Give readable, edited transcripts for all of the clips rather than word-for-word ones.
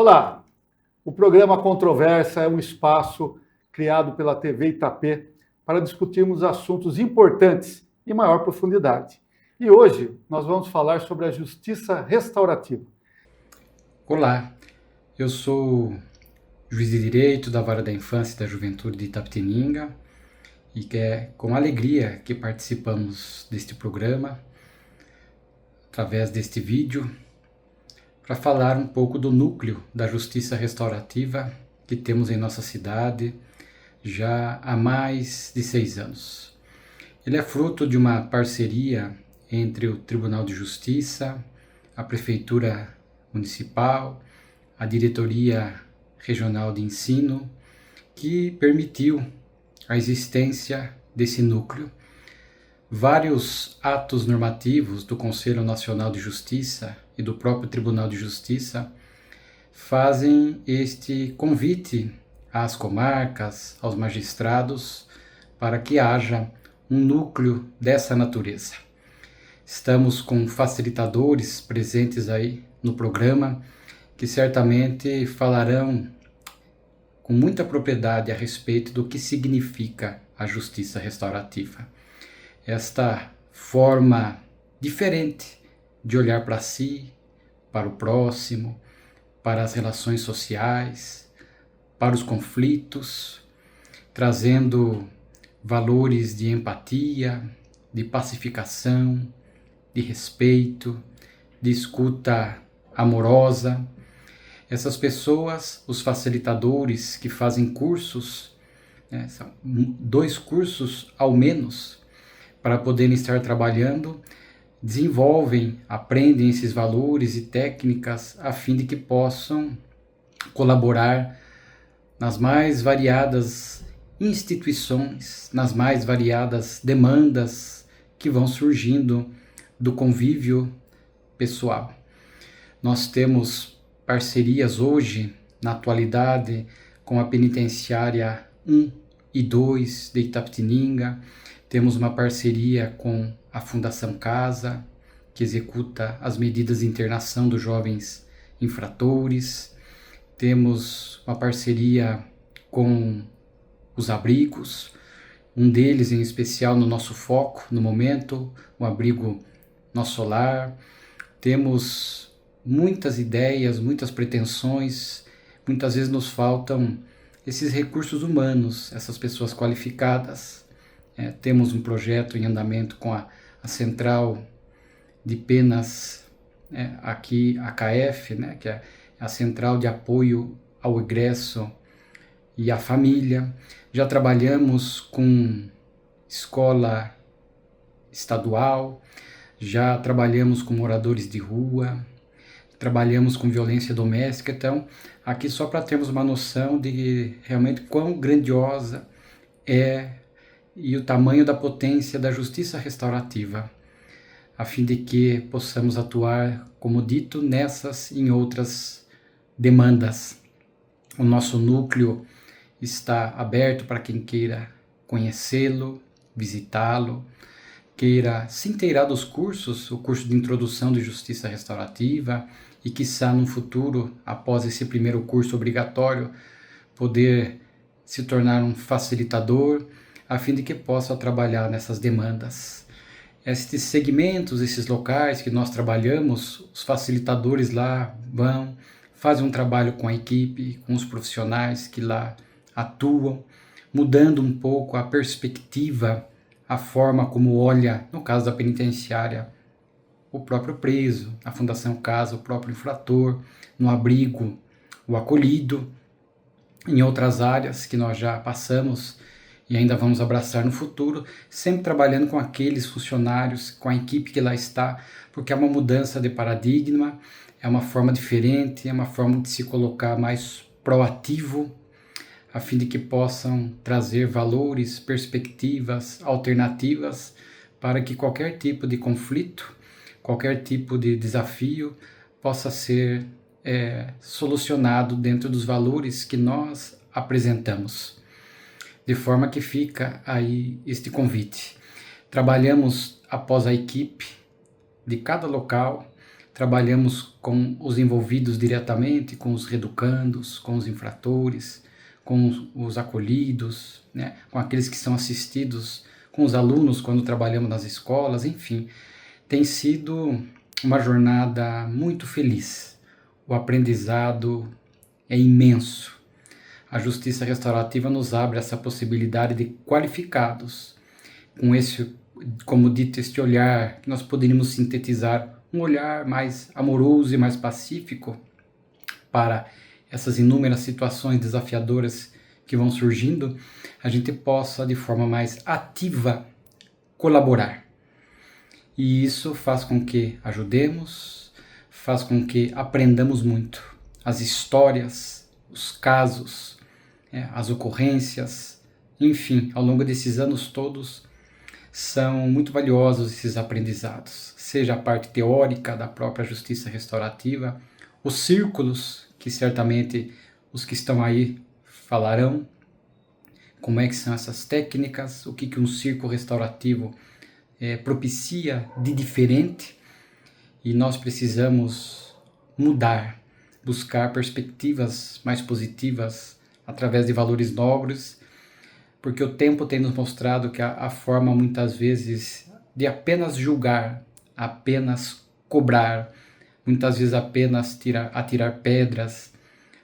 Olá! O programa Controvérsia é um espaço criado pela TV Itapê para discutirmos assuntos importantes em maior profundidade. E hoje nós vamos falar sobre a justiça restaurativa. Olá, eu sou juiz de direito da Vara da Infância e da Juventude de Itapetininga e é com alegria que participamos deste programa, através deste vídeo, para falar um pouco do núcleo da justiça restaurativa que temos em nossa cidade já há mais de 6 anos. Ele é fruto de uma parceria entre o Tribunal de Justiça, a Prefeitura Municipal, a Diretoria Regional de Ensino, que permitiu a existência desse núcleo. Vários atos normativos do Conselho Nacional de Justiça e do próprio Tribunal de Justiça fazem este convite às comarcas, aos magistrados, para que haja um núcleo dessa natureza. Estamos com facilitadores presentes aí no programa, que certamente falarão com muita propriedade a respeito do que significa a justiça restaurativa. Esta forma diferente de olhar para si, para o próximo, para as relações sociais, para os conflitos, trazendo valores de empatia, de pacificação, de respeito, de escuta amorosa. Essas pessoas, os facilitadores que fazem cursos, são 2 cursos ao menos, para poderem estar trabalhando, desenvolvem, aprendem esses valores e técnicas a fim de que possam colaborar nas mais variadas instituições, nas mais variadas demandas que vão surgindo do convívio pessoal. Nós temos parcerias hoje, na atualidade, com a Penitenciária 1 e 2 de Itapetininga. Temos uma parceria com a Fundação Casa, que executa as medidas de internação dos jovens infratores. Temos uma parceria com os abrigos, um deles em especial no nosso foco, no momento, o abrigo Nosso Lar. Temos muitas ideias, muitas pretensões, muitas vezes nos faltam esses recursos humanos, essas pessoas qualificadas. Temos um projeto em andamento com a Central de Penas, aqui a CAEF, que é a Central de Apoio ao Egresso e à Família. Já trabalhamos com escola estadual, já trabalhamos com moradores de rua, trabalhamos com violência doméstica. Então, aqui só para termos uma noção de realmente quão grandiosa é e o tamanho da potência da justiça restaurativa, a fim de que possamos atuar, como dito, nessas e em outras demandas. O nosso núcleo está aberto para quem queira conhecê-lo, visitá-lo, queira se inteirar dos cursos, o curso de Introdução de Justiça Restaurativa, e quiçá no futuro, após esse primeiro curso obrigatório, poder se tornar um facilitador, a fim de que possa trabalhar nessas demandas. Estes segmentos, esses locais que nós trabalhamos, os facilitadores lá vão, fazem um trabalho com a equipe, com os profissionais que lá atuam, mudando um pouco a perspectiva, a forma como olha, no caso da penitenciária, o próprio preso, a Fundação Casa, o próprio infrator, no abrigo, o acolhido, em outras áreas que nós já passamos e ainda vamos abraçar no futuro, sempre trabalhando com aqueles funcionários, com a equipe que lá está, porque é uma mudança de paradigma, é uma forma diferente, é uma forma de se colocar mais proativo, a fim de que possam trazer valores, perspectivas, alternativas, para que qualquer tipo de conflito, qualquer tipo de desafio possa ser solucionado dentro dos valores que nós apresentamos. De forma que fica aí este convite. Trabalhamos após a equipe de cada local, trabalhamos com os envolvidos diretamente, com os reeducandos, com os infratores, com os acolhidos, né, com aqueles que são assistidos, com os alunos quando trabalhamos nas escolas, enfim. Tem sido uma jornada muito feliz. O aprendizado é imenso. A justiça restaurativa nos abre essa possibilidade de qualificados, com esse, como dito, este olhar que nós poderíamos sintetizar, um olhar mais amoroso e mais pacífico para essas inúmeras situações desafiadoras que vão surgindo, a gente possa de forma mais ativa colaborar. E isso faz com que ajudemos, faz com que aprendamos muito. As histórias, os casos, as ocorrências, enfim, ao longo desses anos todos, são muito valiosos esses aprendizados, seja a parte teórica da própria justiça restaurativa, os círculos, que certamente os que estão aí falarão, como é que são essas técnicas, o que um círculo restaurativo propicia de diferente, e nós precisamos mudar, buscar perspectivas mais positivas através de valores nobres, porque o tempo tem nos mostrado que a forma, muitas vezes, de apenas julgar, apenas cobrar, muitas vezes apenas atirar pedras,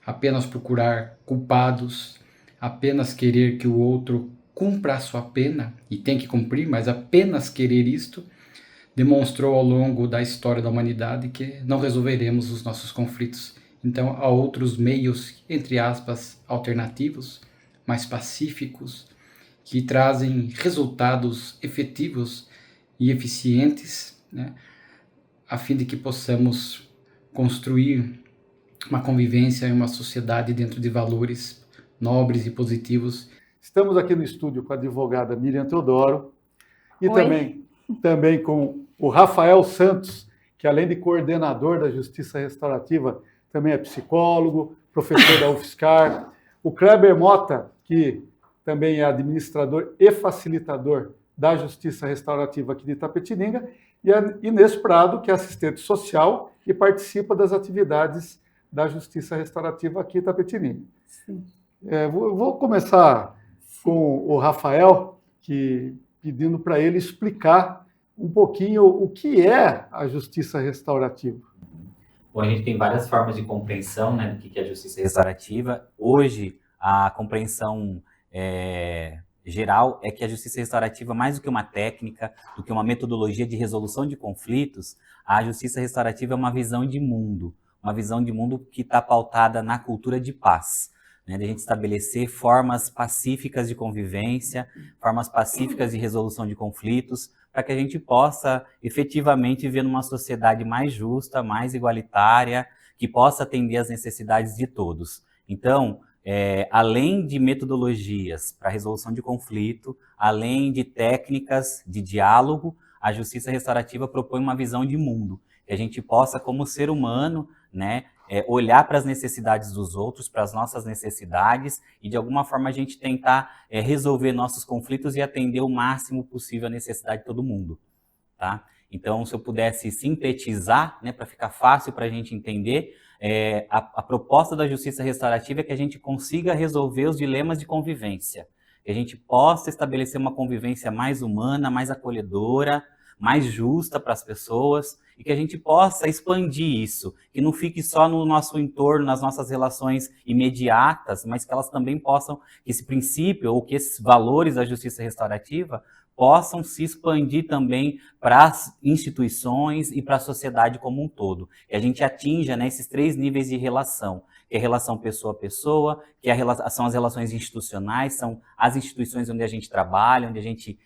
apenas procurar culpados, apenas querer que o outro cumpra a sua pena, e tem que cumprir, mas apenas querer isto, demonstrou ao longo da história da humanidade que não resolveremos os nossos conflitos. Então, há outros meios, entre aspas, alternativos, mais pacíficos, que trazem resultados efetivos e eficientes, né, a fim de que possamos construir uma convivência em uma sociedade dentro de valores nobres e positivos. Estamos aqui no estúdio com a advogada Miriam Teodoro e também com o Rafael Santos, que além de coordenador da Justiça Restaurativa, também é psicólogo, professor da UFSCar, o Kleber Mota, que também é administrador e facilitador da Justiça Restaurativa aqui de Itapetininga, e a Inês Prado, que é assistente social e participa das atividades da Justiça Restaurativa aqui em Itapetininga. Vou começar com o Rafael, pedindo para ele explicar um pouquinho o que é a Justiça Restaurativa. Bom, a gente tem várias formas de compreensão, né, do que é a Justiça Restaurativa. Hoje, a compreensão geral é que a Justiça Restaurativa, mais do que uma técnica, do que uma metodologia de resolução de conflitos, a Justiça Restaurativa é uma visão de mundo que está pautada na cultura de paz, né, de a gente estabelecer formas pacíficas de convivência, formas pacíficas de resolução de conflitos, para que a gente possa efetivamente viver numa sociedade mais justa, mais igualitária, que possa atender às necessidades de todos. Então, além de metodologias para resolução de conflito, além de técnicas de diálogo, a Justiça Restaurativa propõe uma visão de mundo, que a gente possa, como ser humano, né, olhar para as necessidades dos outros, para as nossas necessidades, e de alguma forma a gente tentar resolver nossos conflitos e atender o máximo possível a necessidade de todo mundo, tá? Então, se eu pudesse sintetizar, né, para ficar fácil para a gente entender, a proposta da Justiça Restaurativa é que a gente consiga resolver os dilemas de convivência, que a gente possa estabelecer uma convivência mais humana, mais acolhedora, mais justa para as pessoas, e que a gente possa expandir isso, que não fique só no nosso entorno, nas nossas relações imediatas, mas que elas também possam, que esse princípio ou que esses valores da Justiça Restaurativa possam se expandir também para as instituições e para a sociedade como um todo. Que a gente atinja, né, esses 3 níveis de relação, que é a relação pessoa a pessoa, que são as relações institucionais, são as instituições onde a gente trabalha, onde a gente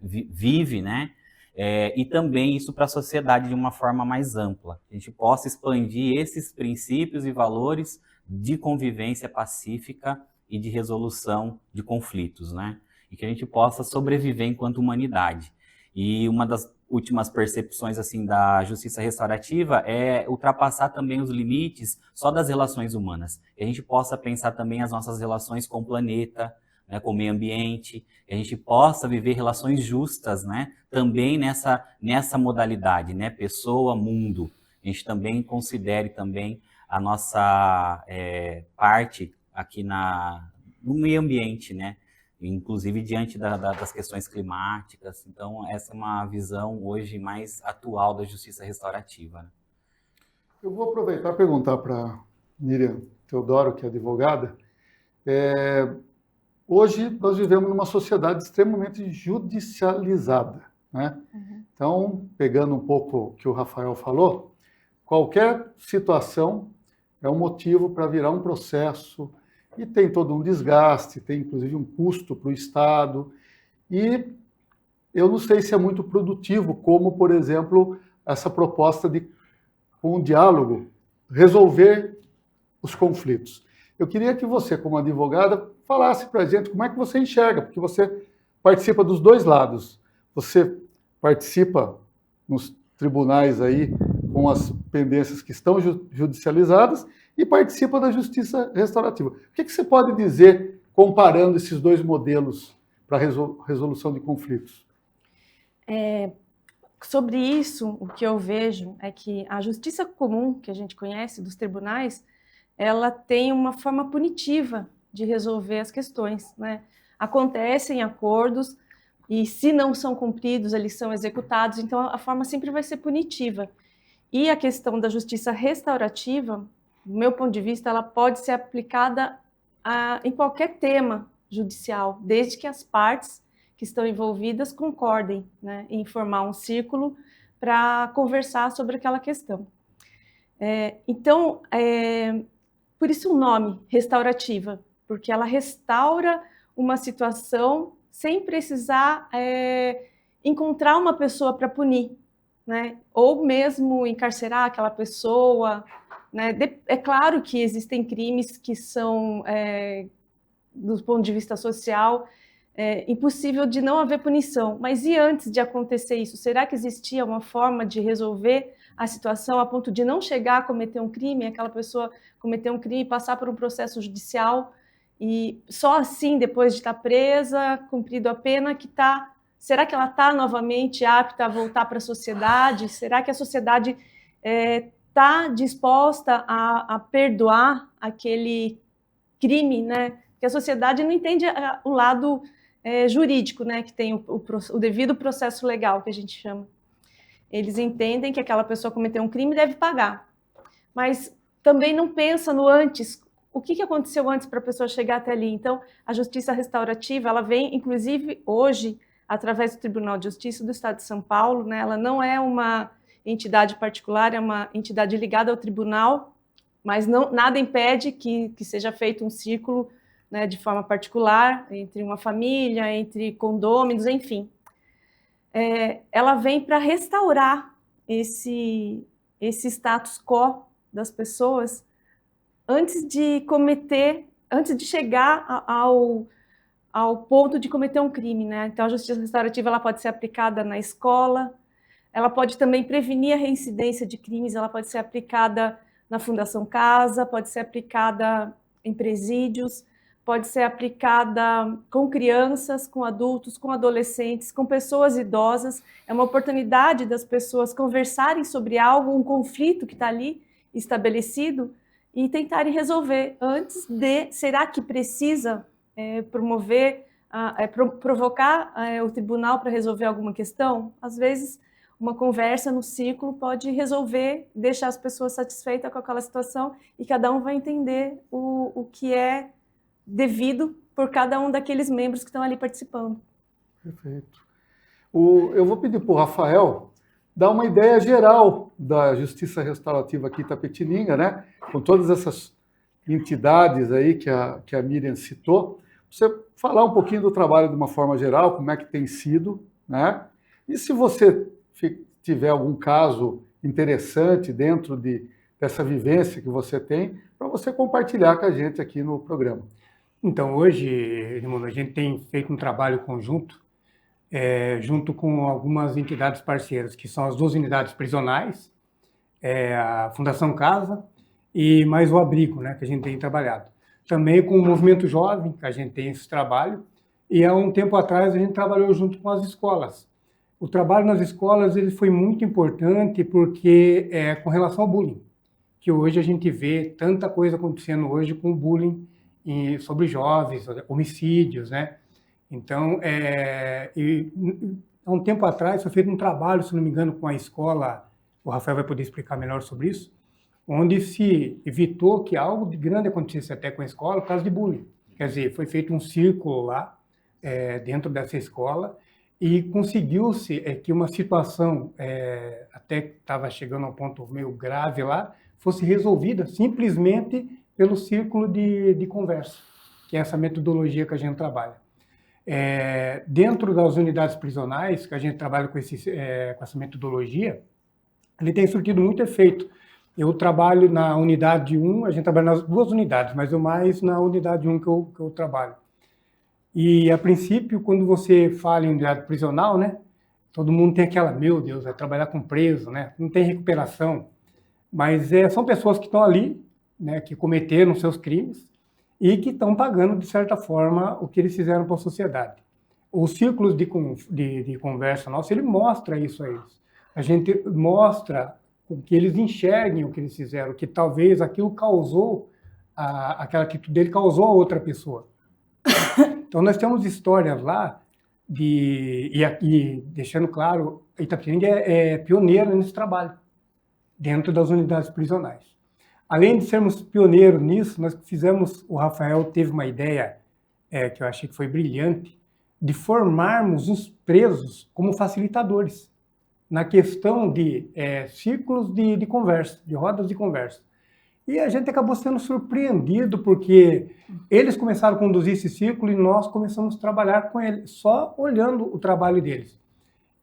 vive, né? E também isso para a sociedade de uma forma mais ampla. A gente possa expandir esses princípios e valores de convivência pacífica e de resolução de conflitos, né? E que a gente possa sobreviver enquanto humanidade. E uma das últimas percepções assim da justiça restaurativa é ultrapassar também os limites só das relações humanas. Que a gente possa pensar também as nossas relações com o planeta, né, com o meio ambiente, que a gente possa viver relações justas, né, também nessa modalidade, né, pessoa, mundo, a gente também considere também a nossa parte aqui no meio ambiente, né? Inclusive diante das questões climáticas. Então, essa é uma visão hoje mais atual da justiça restaurativa, né? Eu vou aproveitar e perguntar para Miriam Teodoro, que é advogada. Hoje nós vivemos numa sociedade extremamente judicializada, né? Então, pegando um pouco o que o Rafael falou, qualquer situação é um motivo para virar um processo e tem todo um desgaste, tem inclusive um custo para o Estado. E eu não sei se é muito produtivo, como, por exemplo, essa proposta de, com um diálogo, resolver os conflitos. Eu queria que você, como advogada, falasse para a gente como é que você enxerga, porque você participa dos dois lados. Você participa nos tribunais aí com as pendências que estão judicializadas e participa da justiça restaurativa. O que você pode dizer comparando esses dois modelos para resolução de conflitos? Sobre isso, o que eu vejo é que a justiça comum que a gente conhece dos tribunais, ela tem uma forma punitiva de resolver as questões, né? Acontecem acordos e, se não são cumpridos, eles são executados, então a forma sempre vai ser punitiva. E a questão da justiça restaurativa, do meu ponto de vista, ela pode ser aplicada em qualquer tema judicial, desde que as partes que estão envolvidas concordem, né, em formar um círculo para conversar sobre aquela questão. Por isso o nome, restaurativa, porque ela restaura uma situação sem precisar encontrar uma pessoa para punir, né? Ou mesmo encarcerar aquela pessoa, né? É claro que existem crimes que são, do ponto de vista social, impossível de não haver punição. Mas e antes de acontecer isso? Será que existia uma forma de resolver a situação a ponto de não chegar a cometer um crime, aquela pessoa cometer um crime e passar por um processo judicial e só assim, depois de estar presa, cumprido a pena, será que ela está novamente apta a voltar para a sociedade? Será que a sociedade está disposta a perdoar aquele crime, né? Porque a sociedade não entende o lado jurídico, né? Que tem o devido processo legal, que a gente chama. Eles entendem que aquela pessoa cometeu um crime e deve pagar, mas também não pensa no antes. O que aconteceu antes para a pessoa chegar até ali? Então, a justiça restaurativa, ela vem, inclusive, hoje, através do Tribunal de Justiça do Estado de São Paulo, né? Ela não é uma entidade particular, é uma entidade ligada ao tribunal, mas nada impede que seja feito um círculo, né, de forma particular, entre uma família, entre condôminos, enfim. Ela vem para restaurar esse status quo das pessoas antes de chegar ao ponto de cometer um crime, né? Então, a justiça restaurativa ela pode ser aplicada na escola, ela pode também prevenir a reincidência de crimes, ela pode ser aplicada na Fundação Casa, pode ser aplicada em presídios, pode ser aplicada com crianças, com adultos, com adolescentes, com pessoas idosas. É uma oportunidade das pessoas conversarem sobre algo, um conflito que está ali estabelecido e tentarem resolver antes de... Será que precisa provocar o tribunal para resolver alguma questão? Às vezes, uma conversa no círculo pode resolver, deixar as pessoas satisfeitas com aquela situação e cada um vai entender o que é devido por cada um daqueles membros que estão ali participando. Perfeito. Eu vou pedir para o Rafael dar uma ideia geral da Justiça Restaurativa aqui em Itapetininga, né? Com todas essas entidades aí que a Miriam citou, você falar um pouquinho do trabalho de uma forma geral, como é que tem sido, né? E se você tiver algum caso interessante dentro dessa vivência que você tem, para você compartilhar com a gente aqui no programa. Então, hoje, Edmundo, a gente tem feito um trabalho conjunto, junto com algumas entidades parceiras, que são as 2 unidades prisionais, a Fundação Casa e mais o Abrigo, né, que a gente tem trabalhado. Também com o Movimento Jovem, que a gente tem esse trabalho, e há um tempo atrás a gente trabalhou junto com as escolas. o trabalho nas escolas ele foi muito importante porque com relação ao bullying, que hoje a gente vê tanta coisa acontecendo hoje com o bullying sobre jovens, homicídios, né? Então, há um tempo atrás foi feito um trabalho, se não me engano, com a escola, o Rafael vai poder explicar melhor sobre isso, onde se evitou que algo de grande acontecesse até com a escola por causa de bullying. Quer dizer, foi feito um círculo lá, dentro dessa escola, e conseguiu-se que uma situação, até que estava chegando a um ponto meio grave lá, fosse resolvida simplesmente pelo círculo de conversa, que é essa metodologia que a gente trabalha. Dentro das unidades prisionais, que a gente trabalha com essa metodologia, ele tem surtido muito efeito. Eu trabalho na unidade 1, a gente trabalha nas duas unidades, mas eu mais na unidade 1 que eu trabalho. E, a princípio, quando você fala em unidade prisional, né, todo mundo tem aquela, meu Deus, vai trabalhar com preso, né, não tem recuperação. Mas são pessoas que estão ali, né, que cometeram seus crimes e que estão pagando, de certa forma, o que eles fizeram para a sociedade. Os círculos de conversa nossa, ele mostra isso a eles. A gente mostra que eles enxerguem o que eles fizeram, que talvez aquilo causou, aquela atitude dele causou a outra pessoa. Então, nós temos histórias lá, e deixando claro, Itapetininga é pioneiro nesse trabalho, dentro das unidades prisionais. Além de sermos pioneiros nisso, nós fizemos, o Rafael teve uma ideia, que eu achei que foi brilhante, de formarmos os presos como facilitadores, na questão de círculos de conversa, de rodas de conversa. E a gente acabou sendo surpreendido, porque eles começaram a conduzir esse círculo e nós começamos a trabalhar com eles, só olhando o trabalho deles.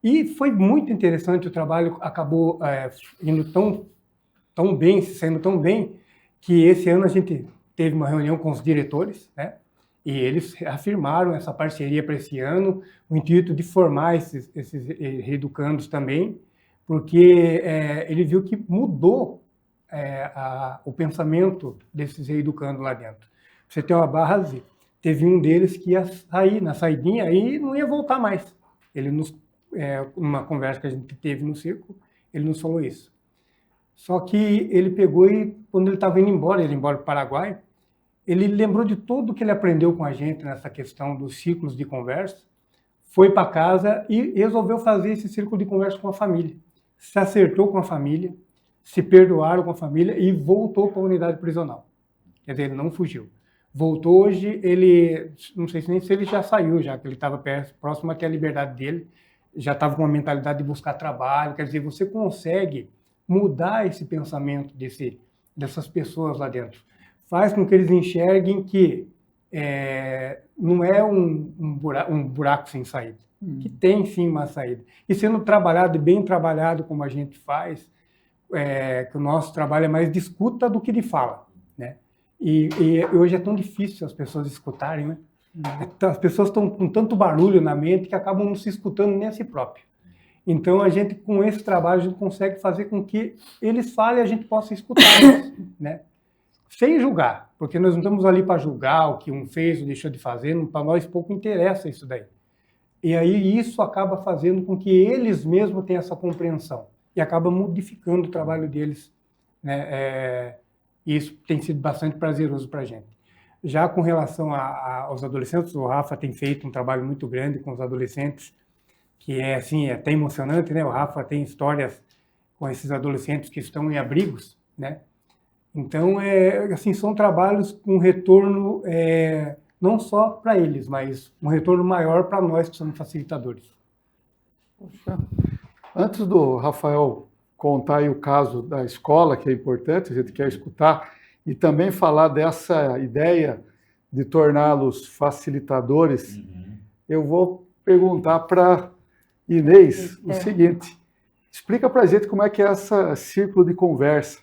E foi muito interessante, o trabalho acabou indo tão bem, saindo tão bem, que esse ano a gente teve uma reunião com os diretores, né? E eles afirmaram essa parceria para esse ano, o intuito de formar esses reeducandos também, porque ele viu que mudou o pensamento desses reeducandos lá dentro. Você tem uma base, teve um deles que ia sair na saidinha e não ia voltar mais. Ele numa conversa que a gente teve no círculo, ele nos falou isso. Só que ele pegou e, quando ele estava indo embora, ele ia embora para o Paraguai, ele lembrou de tudo que ele aprendeu com a gente nessa questão dos ciclos de conversa, foi para casa e resolveu fazer esse círculo de conversa com a família. Se acertou com a família, se perdoaram com a família e voltou para a unidade prisional. Quer dizer, ele não fugiu. Voltou hoje, ele, não sei nem se ele já saiu, já que ele estava próximo até a liberdade dele, já estava com uma mentalidade de buscar trabalho. Quer dizer, você consegue mudar esse pensamento dessas pessoas lá dentro. Faz com que eles enxerguem que não é um buraco sem saída, que tem sim uma saída. E sendo trabalhado e bem trabalhado como a gente faz, que o nosso trabalho é mais de escuta do que de fala, né? E hoje é tão difícil as pessoas escutarem, né? As pessoas estão com tanto barulho na mente que acabam não se escutando nem a si próprio. Então, a gente, com esse trabalho, a gente consegue fazer com que eles falem e a gente possa escutar eles, né? Sem julgar, porque nós não estamos ali para julgar o que um fez ou deixou de fazer, para nós pouco interessa isso daí. E aí isso acaba fazendo com que eles mesmos tenham essa compreensão e acaba modificando o trabalho deles, né? E isso tem sido bastante prazeroso para a gente. Já com relação aos adolescentes, o Rafa tem feito um trabalho muito grande com os adolescentes, que é assim, até emocionante, né? O Rafa tem histórias com esses adolescentes que estão em abrigos, né? Então, assim, são trabalhos com retorno não só para eles, mas um retorno maior para nós que somos facilitadores. Poxa. Antes do Rafael contar aí o caso da escola, que é importante, a gente quer escutar, e também falar dessa ideia de torná-los facilitadores, eu vou perguntar para Inês o seguinte: explica para a gente como é que é esse círculo de conversa,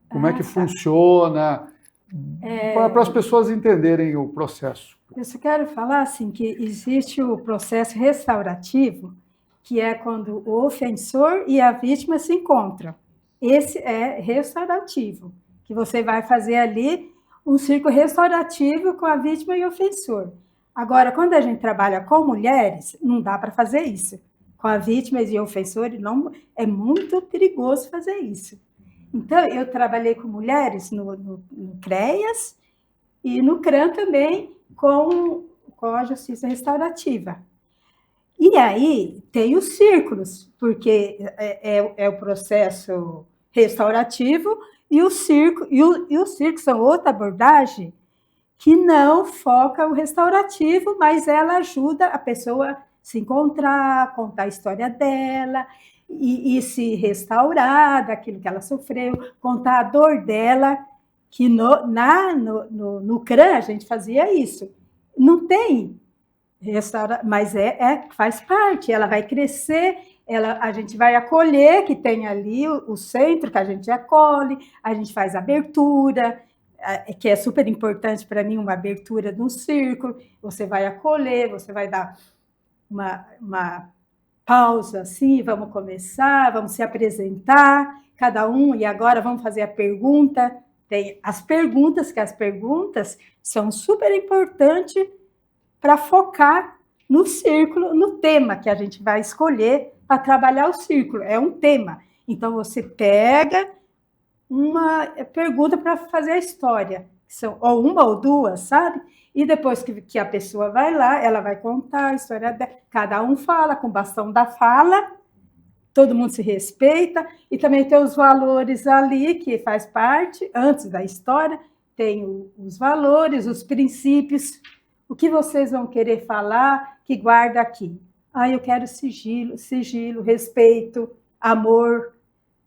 como é que funciona, para as pessoas entenderem o processo. Eu só quero falar assim, que existe o processo restaurativo, que é quando o ofensor e a vítima se encontram. Esse é restaurativo, que você vai fazer ali um círculo restaurativo com a vítima e o ofensor. Agora, quando a gente trabalha com mulheres, não dá para fazer isso, com a vítima e o ofensor, não, é muito perigoso fazer isso. Então, eu trabalhei com mulheres no CREAS e no CRAM também com a justiça restaurativa. E aí tem os círculos, porque é o processo restaurativo e os círculos são outra abordagem que não foca o restaurativo, mas ela ajuda a pessoa a se encontrar, contar a história dela e se restaurar daquilo que ela sofreu, contar a dor dela, que no CRAM a gente fazia isso. Não tem mas faz parte, ela vai crescer, a gente vai acolher, que tem ali o centro que a gente acolhe, a gente faz abertura, que é super importante para mim, uma abertura de um círculo, você vai acolher, você vai dar uma pausa assim, vamos começar, vamos se apresentar, cada um, e agora vamos fazer a pergunta. Tem as perguntas são super importantes para focar no círculo, no tema que a gente vai escolher para trabalhar o círculo. É um tema. Então, você pega uma pergunta para fazer a história, são ou uma ou duas, sabe? E depois que a pessoa vai lá, ela vai contar a história dela. Cada um fala com o bastão da fala, todo mundo se respeita, e também tem os valores ali, que faz parte, antes da história, tem os valores, os princípios, o que vocês vão querer falar, que guarda aqui. Eu quero sigilo, respeito, amor,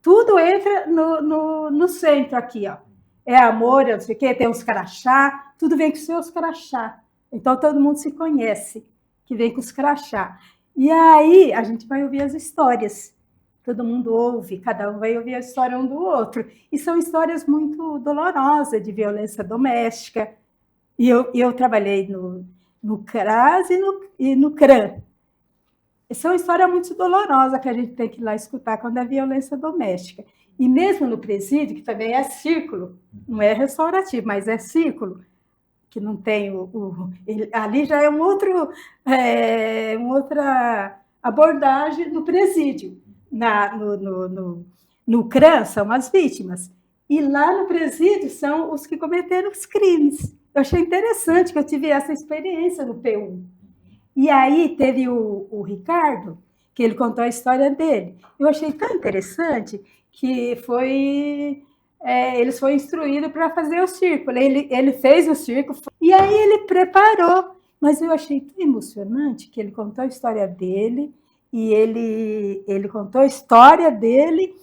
tudo entra no centro aqui, ó. É amor, não sei o quê, tem os crachá, tudo vem com os seus crachá. Então, todo mundo se conhece, que vem com os crachá. E aí, a gente vai ouvir as histórias. Todo mundo ouve, cada um vai ouvir a história um do outro. E são histórias muito dolorosas de violência doméstica. E eu trabalhei no CRAS e no CRAM. São histórias muito dolorosas que a gente tem que ir lá escutar quando é violência doméstica. E mesmo no presídio, que também é círculo, não é restaurativo, mas é círculo, que não tem ali já é uma outra abordagem no presídio. No CRAM são as vítimas. E lá no presídio são os que cometeram os crimes. Eu achei interessante que eu tive essa experiência no P1. E aí teve o Ricardo, que ele contou a história dele. Eu achei tão interessante que eles foram instruídos para fazer o círculo. Ele fez o círculo e aí ele preparou. Mas eu achei tão emocionante que ele contou a história dele e ele contou a história dele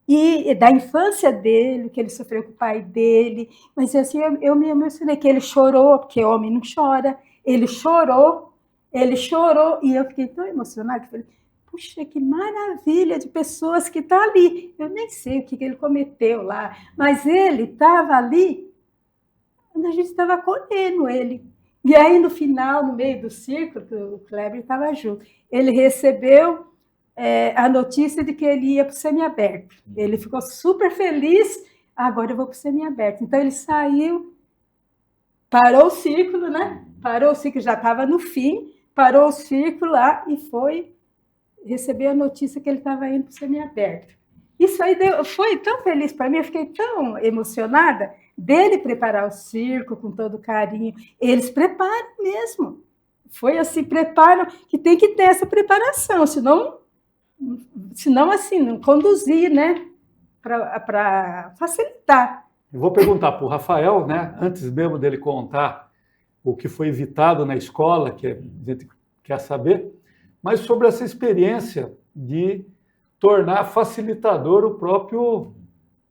e da infância dele, que ele sofreu com o pai dele. Mas assim, eu me emocionei, que ele chorou, porque homem não chora. Ele chorou, e eu fiquei tão emocionada que falei, puxa, que maravilha de pessoas que estão ali. Eu nem sei o que ele cometeu lá, mas ele estava ali, a gente estava acolhendo ele. E aí, no final, no meio do círculo, o Kleber estava junto, ele recebeu a notícia de que ele ia para o semiaberto. Ele ficou super feliz, agora eu vou para o semiaberto. Então, ele saiu, parou o círculo, né? Parou o círculo, já estava no fim, parou o círculo lá e foi receber a notícia que ele estava indo para o semiaberto. Isso aí foi tão feliz para mim, eu fiquei tão emocionada dele preparar o círculo com todo carinho. Eles preparam mesmo. Foi assim, preparam, que tem que ter essa preparação, senão assim, não conduzir, né? Para facilitar. Eu vou perguntar para o Rafael, né? Antes mesmo dele contar o que foi evitado na escola, que a gente quer saber, mas sobre essa experiência de tornar facilitador o próprio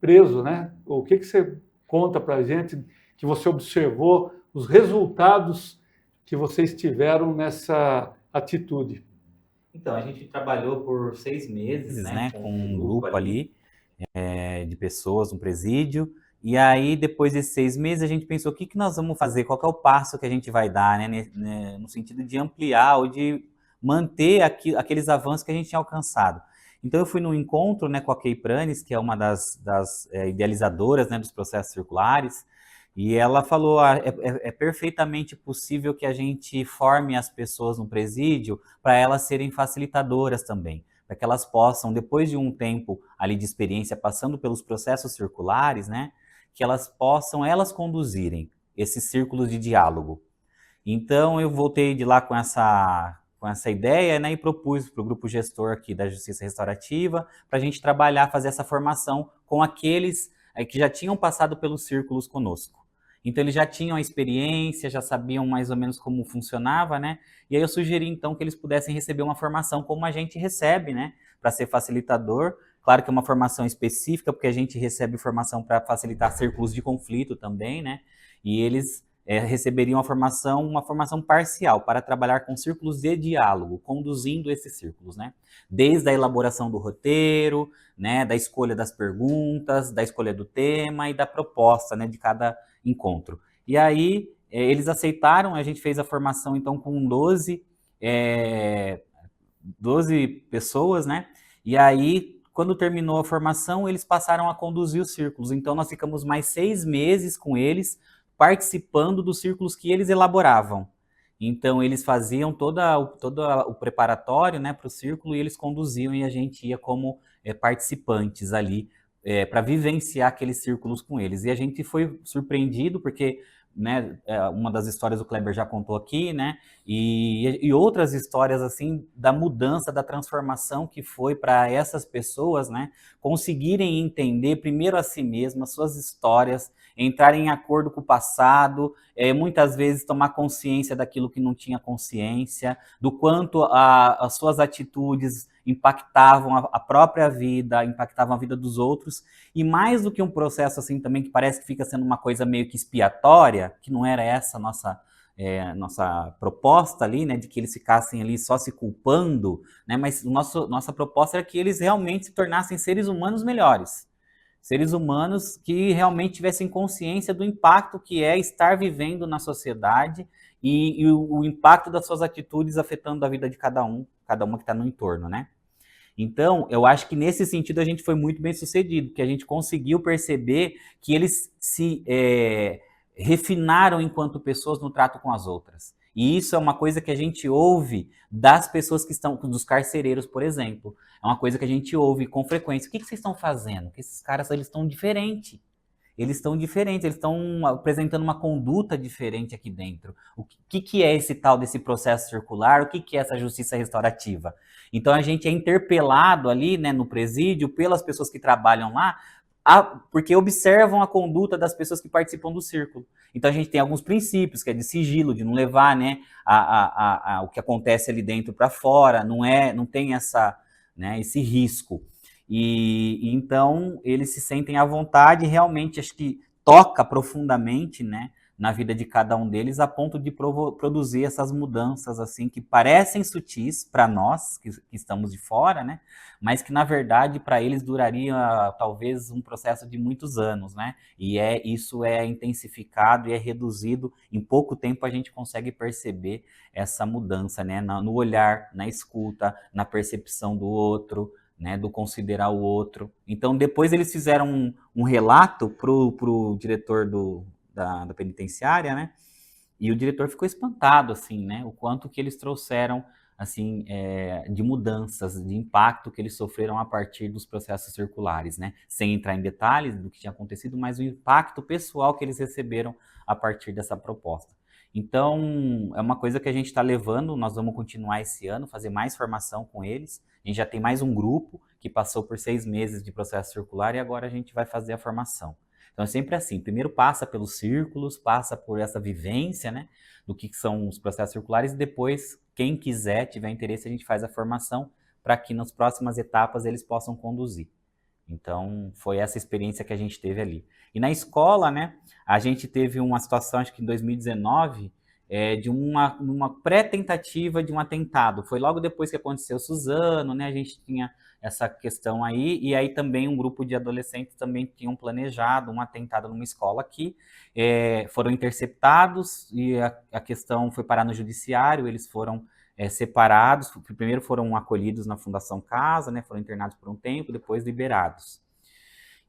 preso, né? O que você conta para a gente, que você observou, os resultados que vocês tiveram nessa atitude? Então, a gente trabalhou por 6 meses, né, com um grupo ali de pessoas, um presídio, e aí, depois desses 6 meses, a gente pensou o que nós vamos fazer, qual que é o passo que a gente vai dar, né, no sentido de ampliar ou de manter aqueles avanços que a gente tinha alcançado. Então, eu fui num encontro, né, com a Kay Pranes, que é uma das idealizadoras, né, dos processos circulares, E ela falou, é perfeitamente possível que a gente forme as pessoas no presídio para elas serem facilitadoras também, para que elas possam, depois de um tempo ali de experiência passando pelos processos circulares, né, que elas possam elas conduzirem esses círculos de diálogo. Então eu voltei de lá com essa ideia, né, e propus para o grupo gestor aqui da Justiça Restaurativa para a gente trabalhar, fazer essa formação com aqueles que já tinham passado pelos círculos conosco. Então eles já tinham a experiência, já sabiam mais ou menos como funcionava, né? E aí eu sugeri então que eles pudessem receber uma formação como a gente recebe, né? Para ser facilitador. Claro que é uma formação específica, porque a gente recebe formação para facilitar círculos de conflito também, né? E eles receberiam uma formação parcial para trabalhar com círculos de diálogo, conduzindo esses círculos, né? Desde a elaboração do roteiro, né? Da escolha das perguntas, da escolha do tema e da proposta, né? De cada encontro. E aí eles aceitaram, a gente fez a formação então com 12 pessoas, né? E aí, quando terminou a formação, eles passaram a conduzir os círculos. Então nós ficamos mais 6 meses com eles, participando dos círculos que eles elaboravam. Então eles faziam todo o preparatório, né, para o círculo, e eles conduziam e a gente ia como participantes ali, para vivenciar aqueles círculos com eles. E a gente foi surpreendido porque, né, uma das histórias o Kleber já contou aqui, né, e outras histórias assim da mudança, da transformação que foi para essas pessoas, né, conseguirem entender primeiro a si mesmas, suas histórias, entrarem em acordo com o passado, muitas vezes tomar consciência daquilo que não tinha consciência, do quanto as suas atitudes impactavam a própria vida, impactavam a vida dos outros, e mais do que um processo assim também que parece que fica sendo uma coisa meio que expiatória, que não era essa a nossa proposta ali, né, de que eles ficassem ali só se culpando, né, mas nossa proposta era que eles realmente se tornassem seres humanos melhores, seres humanos que realmente tivessem consciência do impacto que é estar vivendo na sociedade e o impacto das suas atitudes afetando a vida de cada uma que está no entorno, né? Então, eu acho que nesse sentido a gente foi muito bem sucedido, que a gente conseguiu perceber que eles se refinaram enquanto pessoas no trato com as outras. E isso é uma coisa que a gente ouve das pessoas que estão, dos carcereiros, por exemplo. É uma coisa que a gente ouve com frequência. O que vocês estão fazendo? Porque esses caras, eles estão diferentes. Eles estão apresentando uma conduta diferente aqui dentro. O que é esse tal desse processo circular? O que é essa justiça restaurativa? Então a gente é interpelado ali, né, no presídio pelas pessoas que trabalham lá, porque observam a conduta das pessoas que participam do círculo. Então a gente tem alguns princípios, que é de sigilo, de não levar, né, o que acontece ali dentro para fora, não tem né, esse risco. E então eles se sentem à vontade e realmente acho que toca profundamente, né, na vida de cada um deles, a ponto de produzir essas mudanças assim que parecem sutis para nós que estamos de fora, né, mas que na verdade para eles duraria talvez um processo de muitos anos, né, e isso é intensificado e é reduzido, em pouco tempo a gente consegue perceber essa mudança, né, no olhar, na escuta, na percepção do outro, né, do considerar o outro. Então, depois eles fizeram um relato pro diretor da penitenciária, né, e o diretor ficou espantado, assim, né, o quanto que eles trouxeram, assim, de mudanças, de impacto que eles sofreram a partir dos processos circulares, né, sem entrar em detalhes do que tinha acontecido, mas o impacto pessoal que eles receberam a partir dessa proposta. Então, é uma coisa que a gente está levando, nós vamos continuar esse ano, fazer mais formação com eles. A gente já tem mais um grupo que passou por 6 meses de processo circular e agora a gente vai fazer a formação. Então, é sempre assim, primeiro passa pelos círculos, passa por essa vivência, né, do que são os processos circulares e depois, quem quiser, tiver interesse, a gente faz a formação para que nas próximas etapas eles possam conduzir. Então, foi essa experiência que a gente teve ali. E na escola, né, a gente teve uma situação, acho que em 2019, de uma pré-tentativa de um atentado. Foi logo depois que aconteceu Suzano, né, a gente tinha essa questão aí, e aí também um grupo de adolescentes também tinham planejado um atentado numa escola aqui, foram interceptados e a questão foi parar no judiciário, eles foram separados, primeiro foram acolhidos na Fundação Casa, né, foram internados por um tempo, depois liberados.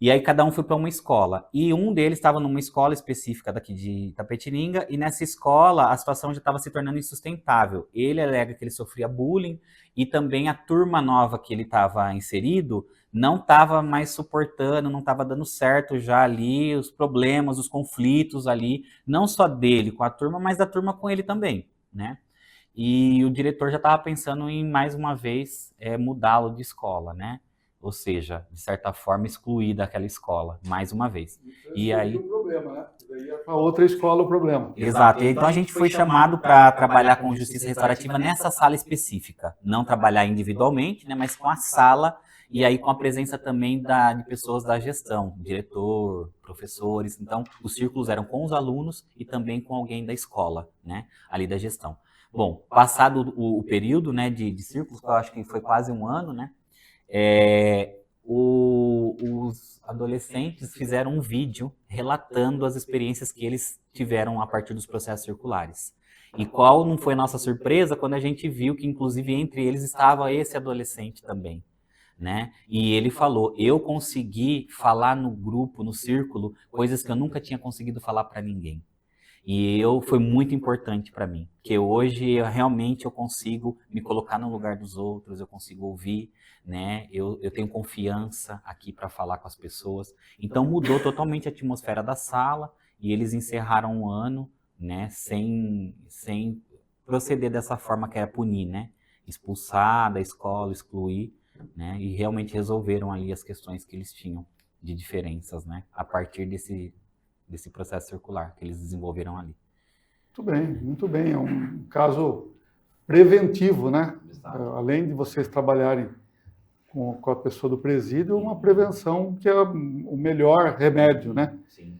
E aí cada um foi para uma escola. E um deles estava numa escola específica daqui de Itapetininga, e nessa escola a situação já estava se tornando insustentável. Ele alega que ele sofria bullying, e também a turma nova que ele estava inserido não estava mais suportando, não estava dando certo já ali, os problemas, os conflitos ali, não só dele com a turma, mas da turma com ele também, né? E o diretor já estava pensando em, mais uma vez, mudá-lo de escola, né? Ou seja, de certa forma, excluir daquela escola, mais uma vez. E aí o problema, né? Daí é para outra escola o problema. Exato. Então a gente foi chamado para trabalhar com justiça restaurativa nessa sala específica. Não trabalhar individualmente, né, mas com a sala e aí com a presença também de pessoas da gestão, diretor, professores. Então os círculos eram com os alunos e também com alguém da escola, né, ali da gestão. Bom, passado o período, né, de círculos, que eu acho que foi quase um ano, né, os adolescentes fizeram um vídeo relatando as experiências que eles tiveram a partir dos processos circulares. E qual não foi a nossa surpresa quando a gente viu que, inclusive, entre eles estava esse adolescente também, né? E ele falou, eu consegui falar no grupo, no círculo, coisas que eu nunca tinha conseguido falar para ninguém. E foi muito importante para mim, porque hoje realmente eu consigo me colocar no lugar dos outros, eu consigo ouvir, né? Eu tenho confiança aqui para falar com as pessoas. Então mudou totalmente a atmosfera da sala e eles encerraram um ano, né? Sem proceder dessa forma que era punir, né? Expulsar da escola, excluir, né? E realmente resolveram ali as questões que eles tinham de diferenças, né? A partir desse processo circular que eles desenvolveram ali. Muito bem. É um caso preventivo, né? Além de vocês trabalharem com a pessoa do presídio, uma prevenção que é o melhor remédio, né? Sim.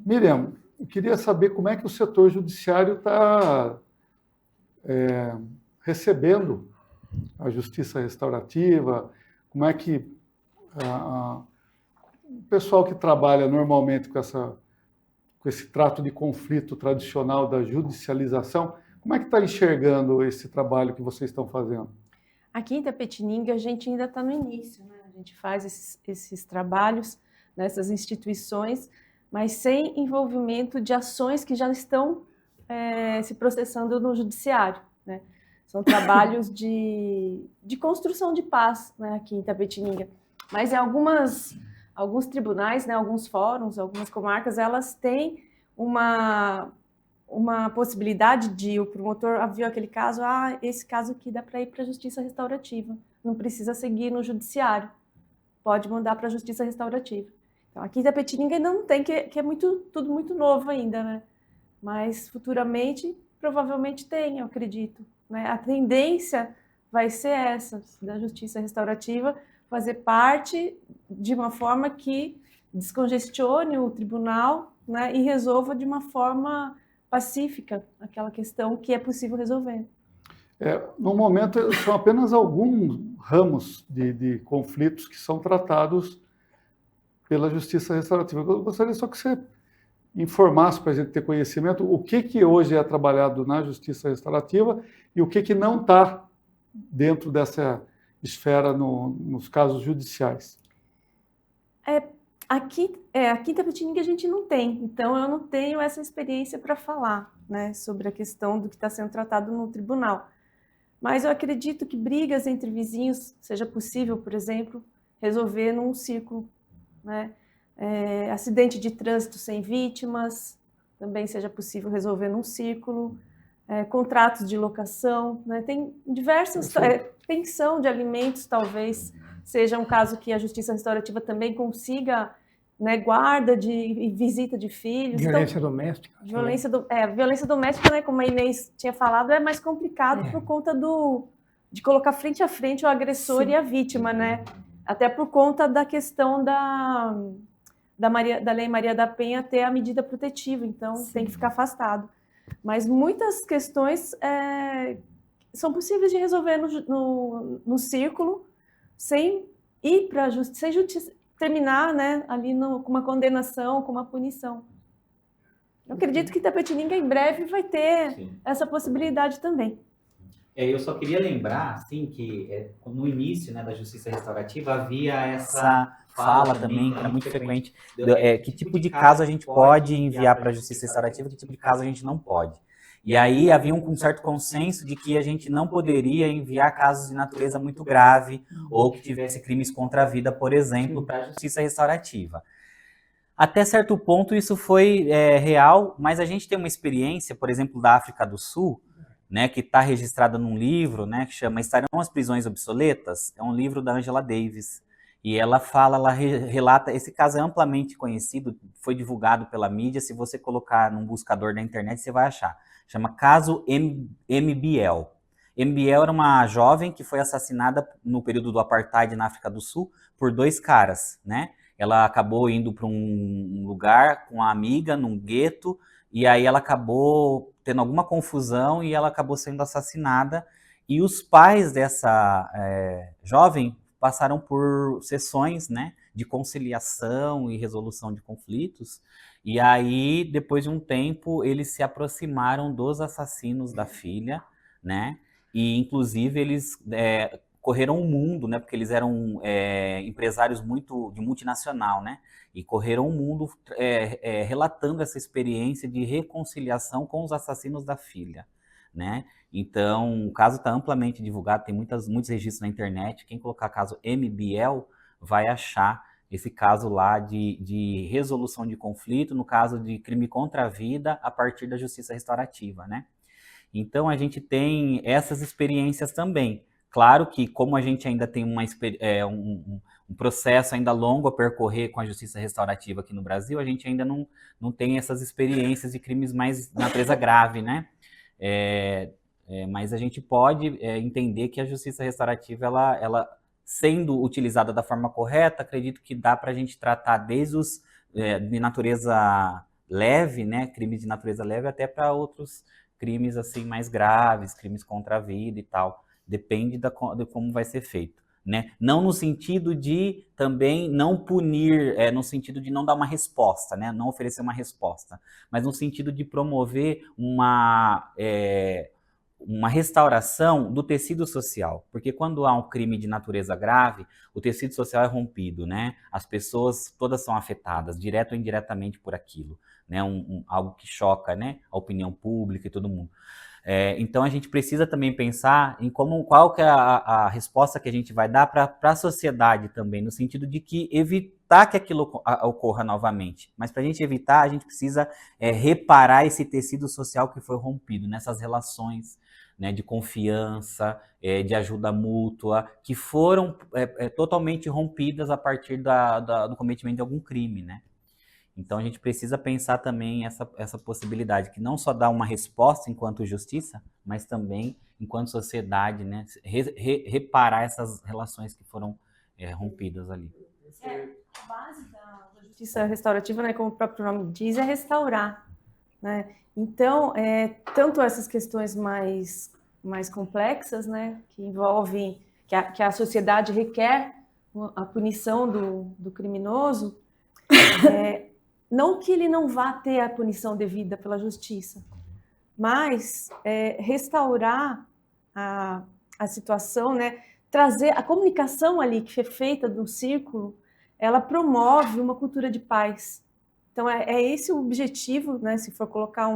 Miriam, eu queria saber como é que o setor judiciário está recebendo a justiça restaurativa, como é que o pessoal que trabalha normalmente com esse trato de conflito tradicional da judicialização, como é que está enxergando esse trabalho que vocês estão fazendo? Aqui em Itapetininga, a gente ainda está no início, né? A gente faz esses trabalhos nessas instituições, mas sem envolvimento de ações que já estão se processando no judiciário, né? São trabalhos de construção de paz, né, aqui em Itapetininga. Mas em alguns tribunais, né, alguns fóruns, algumas comarcas, elas têm uma possibilidade de o promotor viu aquele caso, esse caso aqui dá para ir para a justiça restaurativa, não precisa seguir no judiciário, pode mandar para a justiça restaurativa. Então, aqui em Itapetininga ainda não tem, que é tudo muito novo ainda, né? Mas futuramente, provavelmente tem, eu acredito, né? A tendência vai ser essa, da justiça restaurativa, fazer parte de uma forma que descongestione o tribunal, né, e resolva de uma forma pacífica aquela questão que é possível resolver. No momento, são apenas alguns ramos de conflitos que são tratados pela justiça restaurativa. Eu gostaria só que você informasse para a gente ter conhecimento o que hoje é trabalhado na justiça restaurativa e o que não está dentro dessa esfera nos casos judiciais. Aqui em Itapetininga a gente não tem, então eu não tenho essa experiência para falar, né, sobre a questão do que está sendo tratado no tribunal. Mas eu acredito que brigas entre vizinhos seja possível, por exemplo, resolver num círculo, né? Acidente de trânsito sem vítimas também seja possível resolver num círculo. Contratos de locação, né? Tem diversas, pensão de alimentos talvez seja um caso que a justiça restaurativa também consiga, né, guarda e visita de filhos. Violência doméstica. Violência doméstica, né, como a Inês tinha falado, é mais complicado por conta de colocar frente a frente o agressor e a vítima, né? Até por conta da questão da Lei Maria da Penha ter a medida protetiva, então tem que ficar afastado. Mas muitas questões são possíveis de resolver no círculo sem ir para a justiça, terminar, né, ali com uma condenação, com uma punição. Eu acredito que Itapetininga em breve vai ter essa possibilidade também. Eu só queria lembrar, assim, que no início, né, da justiça restaurativa havia essa fala também, que era muito frequente, que tipo de caso a gente pode enviar para a justiça restaurativa, que tipo de caso a gente não pode. E aí havia um certo consenso de que a gente não poderia enviar casos de natureza muito grave ou que tivesse crimes contra a vida, por exemplo, para a justiça restaurativa. Até certo ponto isso foi real, mas a gente tem uma experiência, por exemplo, da África do Sul, né, que está registrada num livro, né, que chama Estarão as Prisões Obsoletas? É um livro da Angela Davis. E ela relata, esse caso é amplamente conhecido, foi divulgado pela mídia, se você colocar num buscador da internet, você vai achar. Chama Caso MBL. MBL era uma jovem que foi assassinada no período do Apartheid na África do Sul por 2 caras, né? Ela acabou indo para um lugar com uma amiga, num gueto, e aí ela acabou tendo alguma confusão e ela acabou sendo assassinada. E os pais dessa jovem passaram por sessões, né, de conciliação e resolução de conflitos, e aí, depois de um tempo, eles se aproximaram dos assassinos da filha, né, e inclusive eles correram o mundo, né, porque eles eram empresários de multinacional, né, e correram o mundo relatando essa experiência de reconciliação com os assassinos da filha, né. Então, o caso está amplamente divulgado, tem muitos registros na internet. Quem colocar caso MBL vai achar esse caso lá de resolução de conflito, no caso de crime contra a vida, a partir da justiça restaurativa, né? Então, a gente tem essas experiências também. Claro que, como a gente ainda tem um processo ainda longo a percorrer com a justiça restaurativa aqui no Brasil, a gente ainda não tem essas experiências de crimes mais de natureza grave, né? Mas a gente pode entender que a justiça restaurativa, ela sendo utilizada da forma correta, acredito que dá para a gente tratar desde os de natureza leve, né, crimes de natureza leve, até para outros crimes assim mais graves, crimes contra a vida e tal. Depende de como vai ser feito, né? Não no sentido de também não punir, no sentido de não dar uma resposta, né? Não oferecer uma resposta, mas no sentido de promover uma restauração do tecido social, porque quando há um crime de natureza grave, o tecido social é rompido, né? As pessoas todas são afetadas, direto ou indiretamente por aquilo, né? Algo que choca, né? A opinião pública e todo mundo. Então a gente precisa também pensar em qual que é a resposta que a gente vai dar para a sociedade também, no sentido de que evitar que aquilo ocorra novamente. Mas para a gente evitar, a gente precisa reparar esse tecido social que foi rompido, nessas relações, né, de confiança, de ajuda mútua, que foram totalmente rompidas a partir do cometimento de algum crime, né? Então a gente precisa pensar também essa possibilidade, que não só dá uma resposta enquanto justiça, mas também enquanto sociedade, né, reparar essas relações que foram rompidas ali. A base da justiça restaurativa, né, como o próprio nome diz, é restaurar, né? Então, tanto essas questões mais complexas, né, que envolvem, que a sociedade requer a punição do criminoso, não que ele não vá ter a punição devida pela justiça, mas restaurar a situação, né, trazer a comunicação ali que é feita no círculo, ela promove uma cultura de paz. Então, é esse o objetivo, né, se for colocar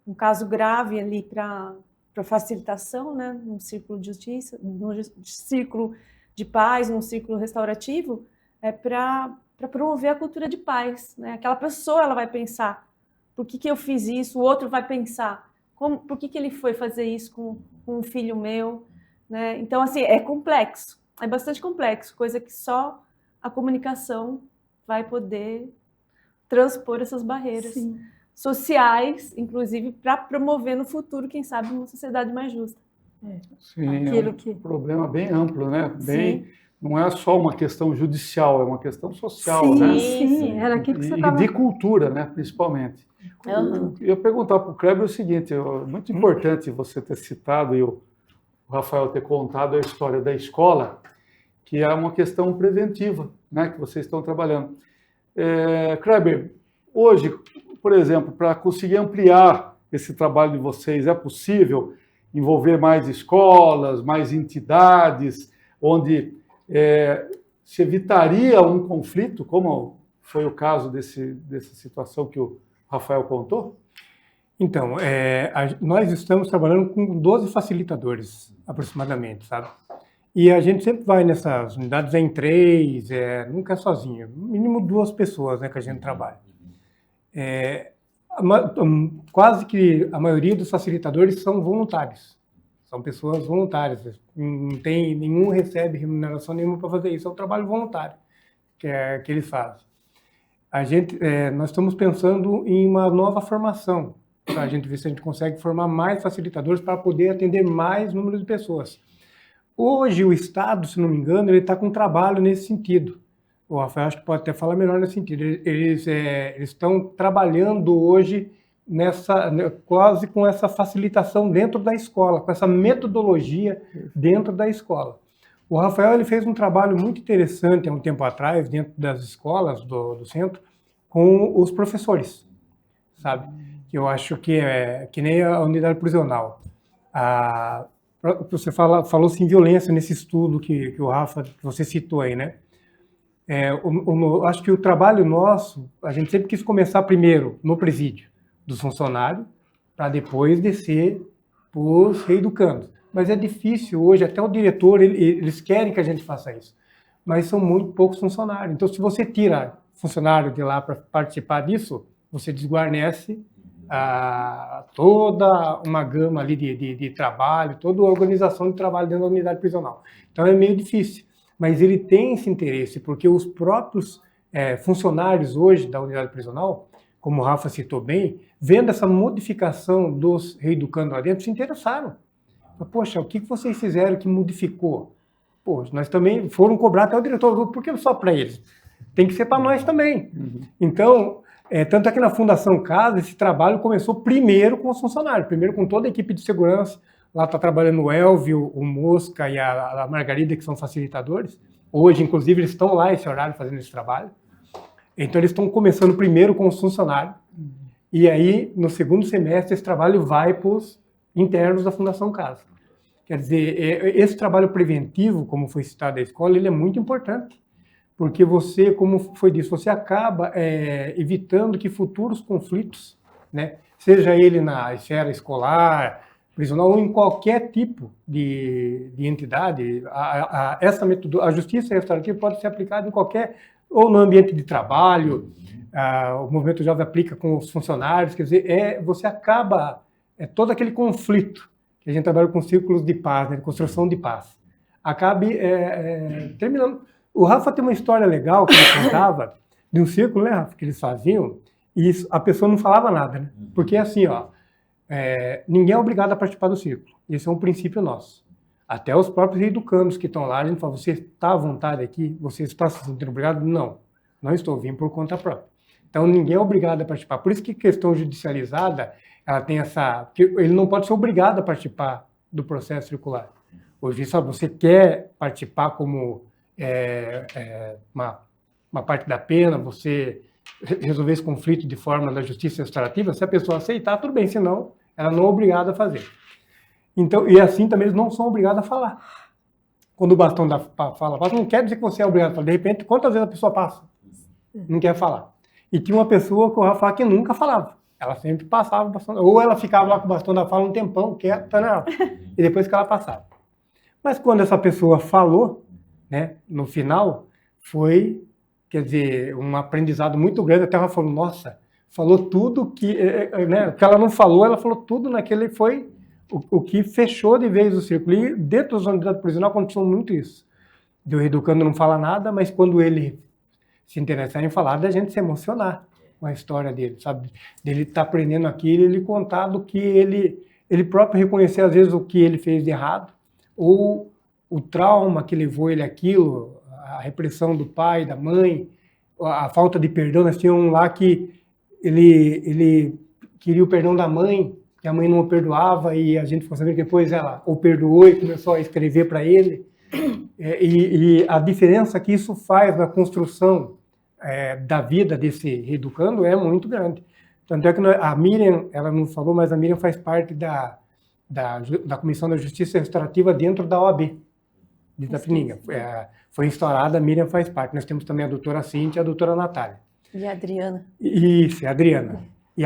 um caso grave ali para facilitação, né, num círculo de justiça, num círculo de paz, num círculo restaurativo, para promover a cultura de paz, né? Aquela pessoa, ela vai pensar, por que eu fiz isso? O outro vai pensar, por que ele foi fazer isso com um filho meu, né? Então, assim, é complexo, é bastante complexo, coisa que só a comunicação vai poder transpor essas barreiras sociais, inclusive, para promover no futuro, quem sabe, uma sociedade mais justa. Sim, um problema bem amplo, né? Não é só uma questão judicial, é uma questão social, né? Sim, era aquilo que você estava... E de cultura, né? Principalmente. Eu ia perguntar para o Kleber o seguinte, muito importante você ter citado e o Rafael ter contado a história da escola, que é uma questão preventiva, né? Que vocês estão trabalhando. Kleber, hoje, por exemplo, para conseguir ampliar esse trabalho de vocês, é possível envolver mais escolas, mais entidades, onde se evitaria um conflito, como foi o caso dessa situação que o Rafael contou? Então, nós estamos trabalhando com 12 facilitadores, aproximadamente, sabe? E a gente sempre vai nessas unidades em 3, nunca é sozinho. No mínimo 2 pessoas, né, que a gente trabalha. Quase que a maioria dos facilitadores são voluntários. São pessoas voluntárias. Não tem nenhum recebe remuneração nenhuma para fazer isso. É um trabalho voluntário que eles fazem. Nós estamos pensando em uma nova formação, para a gente ver se a gente consegue formar mais facilitadores para poder atender mais número de pessoas. Hoje o Estado, se não me engano, ele está com um trabalho nesse sentido. O Rafael acho que pode até falar melhor nesse sentido. Eles estão trabalhando hoje quase com essa facilitação dentro da escola, com essa metodologia dentro da escola. O Rafael ele fez um trabalho muito interessante há um tempo atrás, dentro das escolas do centro, com os professores, sabe? Que eu acho que é que nem a unidade prisional. Você falou sem violência nesse estudo que o Rafa, que você citou aí, né? Acho que o trabalho nosso, a gente sempre quis começar primeiro no presídio dos funcionários, para depois descer para os reeducandos. Mas é difícil hoje, até o diretor, eles querem que a gente faça isso, mas são muito poucos funcionários. Então, se você tira funcionário de lá para participar disso, você desguarnece toda uma gama ali de trabalho, toda a organização de trabalho dentro da unidade prisional. Então, é meio difícil. Mas ele tem esse interesse, porque os próprios funcionários hoje da unidade prisional, como o Rafa citou bem, vendo essa modificação dos reeducando lá dentro, se interessaram. Poxa, o que vocês fizeram que modificou? Poxa, nós também foram cobrar até o diretor, por que só para eles? Tem que ser para nós também. Uhum. Então, tanto é que na Fundação Casa, esse trabalho começou primeiro com os funcionários, primeiro com toda a equipe de segurança. Lá está trabalhando o Elvio, o Mosca e a Margarida, que são facilitadores. Hoje, inclusive, eles estão lá esse horário fazendo esse trabalho. Então, eles estão começando primeiro com os funcionários. E aí, no segundo semestre, esse trabalho vai para os internos da Fundação Casa. Quer dizer, esse trabalho preventivo, como foi citado da escola, ele é muito importante. Porque você, como foi dito, você acaba evitando que futuros conflitos, né, seja ele na esfera escolar, prisional ou em qualquer tipo de entidade, a justiça restaurativa pode ser aplicada em qualquer, ou no ambiente de trabalho, o Movimento Jovem aplica com os funcionários, quer dizer, você acaba, todo aquele conflito, que a gente trabalha com círculos de paz, né, de construção de paz, acabe terminando. O Rafa tem uma história legal que ele contava, de um círculo, né, Rafa, que eles faziam, e a pessoa não falava nada, né? Porque assim, ninguém é obrigado a participar do círculo. Esse é um princípio nosso. Até os próprios educandos que estão lá, a gente fala, você está à vontade aqui? Você está se sentindo obrigado? Não estou vindo por conta própria. Então, ninguém é obrigado a participar. Por isso que a questão judicializada, ela tem porque ele não pode ser obrigado a participar do processo circular. Hoje, sabe, você quer participar como uma parte da pena, você resolver esse conflito de forma da justiça restaurativa, se a pessoa aceitar, tudo bem, senão ela não é obrigada a fazer. Então, e assim também eles não são obrigados a falar. Quando o bastão fala, não quer dizer que você é obrigado a falar. De repente, quantas vezes a pessoa passa? Não quer falar. E tinha uma pessoa que o Rafa que nunca falava. Ela sempre passava o bastão, ou ela ficava lá com o bastão da fala um tempão, quieta, né? E depois que ela passava. Mas quando essa pessoa falou, né, no final, foi, quer dizer, um aprendizado muito grande. Até ela falou, nossa, falou tudo que ela não falou, ela falou tudo naquele, foi o que fechou de vez o círculo. E dentro da unidade prisional aconteceu muito isso. O reeducando não fala nada, mas quando ele se interessar em falar, da gente se emocionar com a história dele, sabe? Dele estar aprendendo aquilo, ele contar do que ele próprio reconhecer, às vezes, o que ele fez de errado, ou o trauma que levou ele àquilo, a repressão do pai, da mãe, a falta de perdão. Nós tínhamos um lá que ele queria o perdão da mãe, que a mãe não o perdoava, e a gente ficou sabendo que depois ela o perdoou e começou a escrever para ele. E a diferença que isso faz na construção da vida desse reeducando é muito grande. Tanto é que a Miriam, ela não falou, mas a Miriam faz parte da Comissão da Justiça Restaurativa dentro da OAB. de Itapetininga. Foi instaurada, a Miriam faz parte. Nós temos também a doutora Cíntia e a doutora Natália. E a Adriana? Isso, é a Adriana. E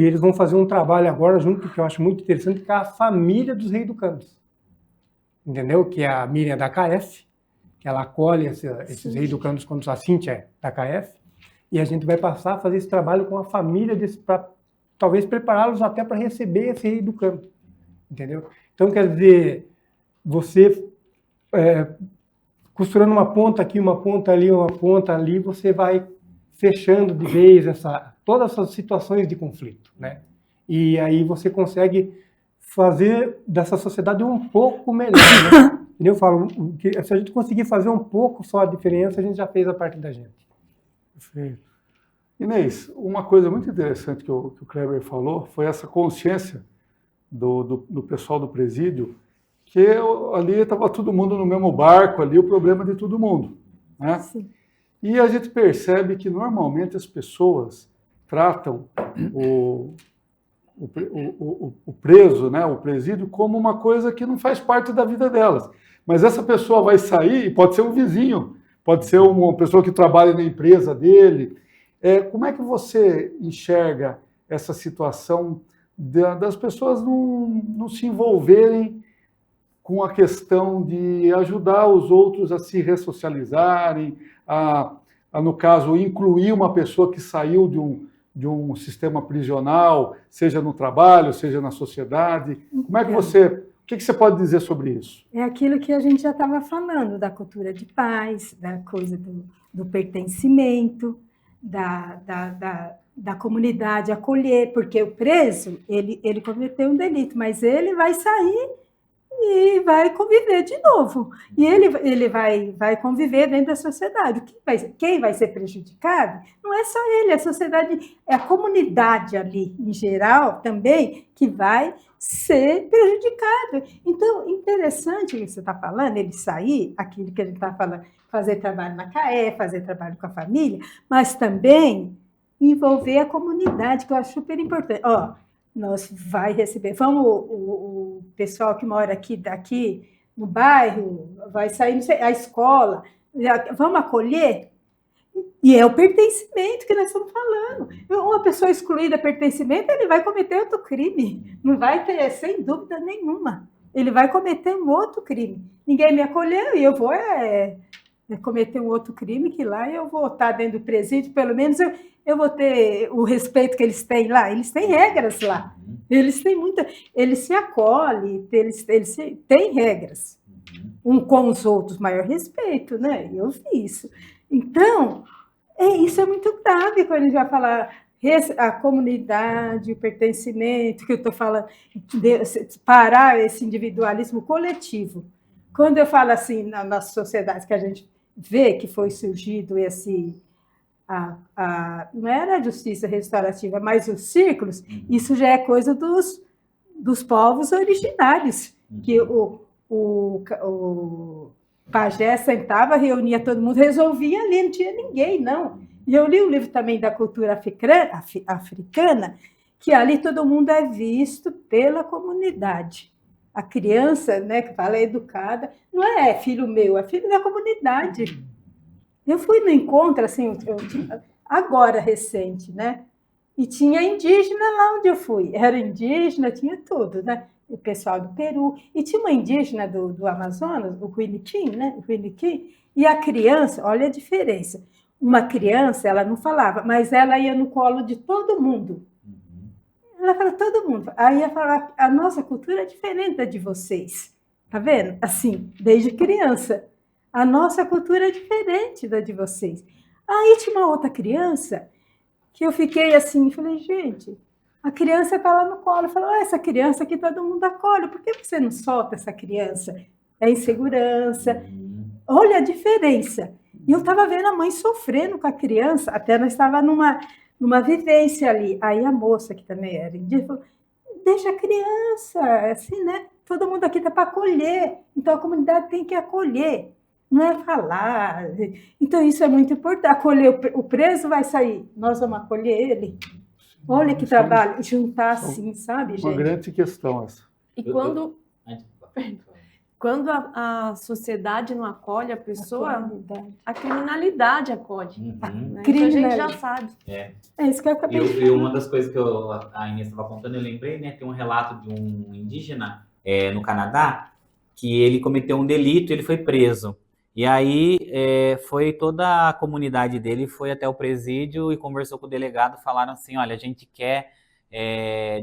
eles vão fazer um trabalho agora junto, que eu acho muito interessante, com a família dos reeducandos. Entendeu? Que é a Miriam da KF, que ela acolhe esses reeducandos quando a Cíntia é da KF, e a gente vai passar a fazer esse trabalho com a família para talvez prepará-los até para receber esse reeducando. Entendeu? Então, quer dizer, você costurando uma ponta aqui, uma ponta ali, você vai fechando de vez todas essas situações de conflito, né? E aí você consegue fazer dessa sociedade um pouco melhor, né? Eu falo que se a gente conseguir fazer um pouco só a diferença, a gente já fez a parte da gente. Perfeito. Inês, uma coisa muito interessante que o Kleber falou foi essa consciência do pessoal do presídio, que ali estava todo mundo no mesmo barco, ali o problema de todo mundo, né? Sim. E a gente percebe que normalmente as pessoas tratam o preso, né, o presídio, como uma coisa que não faz parte da vida delas. Mas essa pessoa vai sair, e pode ser um vizinho, pode ser uma pessoa que trabalha na empresa dele. Como é que você enxerga essa situação das pessoas não se envolverem com a questão de ajudar os outros a se ressocializarem, no caso, incluir uma pessoa que saiu de um sistema prisional, seja no trabalho, seja na sociedade? Como é que o que você pode dizer sobre isso? É aquilo que a gente já estava falando, da cultura de paz, da coisa do pertencimento, da comunidade acolher, porque o preso, ele cometeu um delito, mas ele vai sair e vai conviver de novo. E ele vai conviver dentro da sociedade. Quem vai ser prejudicado não é só ele, a sociedade, é a comunidade ali, em geral, também, que vai ser prejudicado. Então, interessante o que você está falando, ele sair, aquilo que a gente está falando, fazer trabalho na CAE, fazer trabalho com a família, mas também envolver a comunidade, que eu acho super importante. Nós vai receber, o pessoal que mora daqui no bairro, vai sair a escola, vamos acolher? E é o pertencimento que nós estamos falando. Uma pessoa excluída pertencimento, ele vai cometer outro crime, não vai ter, sem dúvida nenhuma, ele vai cometer um outro crime. Ninguém me acolheu e eu vou cometer um outro crime, que lá eu vou estar dentro do presídio, pelo menos eu vou ter o respeito que eles têm lá. Eles têm regras lá. Eles se acolhem, eles têm regras. Um com os outros, maior respeito, né? Eu vi isso. Então, isso é muito grave quando a gente vai falar a comunidade, o pertencimento, que eu estou falando, parar esse individualismo coletivo. Quando eu falo assim, na nossa sociedade, que a gente vê que foi surgido não era a justiça restaurativa, mas os círculos, isso já é coisa dos povos originários, que o pajé sentava, reunia todo mundo, resolvia ali, não tinha ninguém, não. E eu li o livro também da cultura africana, que ali todo mundo é visto pela comunidade. A criança, né, que fala educada, não é filho meu, é filho da comunidade. Eu fui no encontro, assim, agora recente, né? E tinha indígena lá onde eu fui. Era indígena, tinha tudo, né? O pessoal do Peru. E tinha uma indígena do Amazonas, o Huiliquim, né? O Huiliquim. E a criança, olha a diferença. Uma criança, ela não falava, mas ela ia no colo de todo mundo. Ela fala, todo mundo. Aí ela fala, a nossa cultura é diferente da de vocês. Tá vendo? Assim, desde criança. A nossa cultura é diferente da de vocês. Aí tinha uma outra criança que eu fiquei assim, falei, gente, a criança está lá no colo. Eu falei, essa criança aqui todo mundo acolhe, por que você não solta essa criança? É insegurança. Olha a diferença. E eu estava vendo a mãe sofrendo com a criança, até nós estávamos numa vivência ali. Aí a moça, que também era indígena, falou, deixa a criança, assim, né? Todo mundo aqui está para acolher, então a comunidade tem que acolher, não é falar. Então isso é muito importante. Acolher o preso vai sair, nós vamos acolher ele. Olha que trabalho, juntar assim, sabe, gente? Uma grande questão essa. E quando a sociedade não acolhe a pessoa, Atualidade. a criminalidade acolhe. Uhum. Né? Isso a gente já sabe. É. É isso que eu acabei de E falar. uma das coisas que a Inês estava contando, eu lembrei, né? Tem um relato de um indígena no Canadá que ele cometeu um delito, ele foi preso. E aí foi toda a comunidade dele foi até o presídio e conversou com o delegado, falaram assim, olha, a gente quer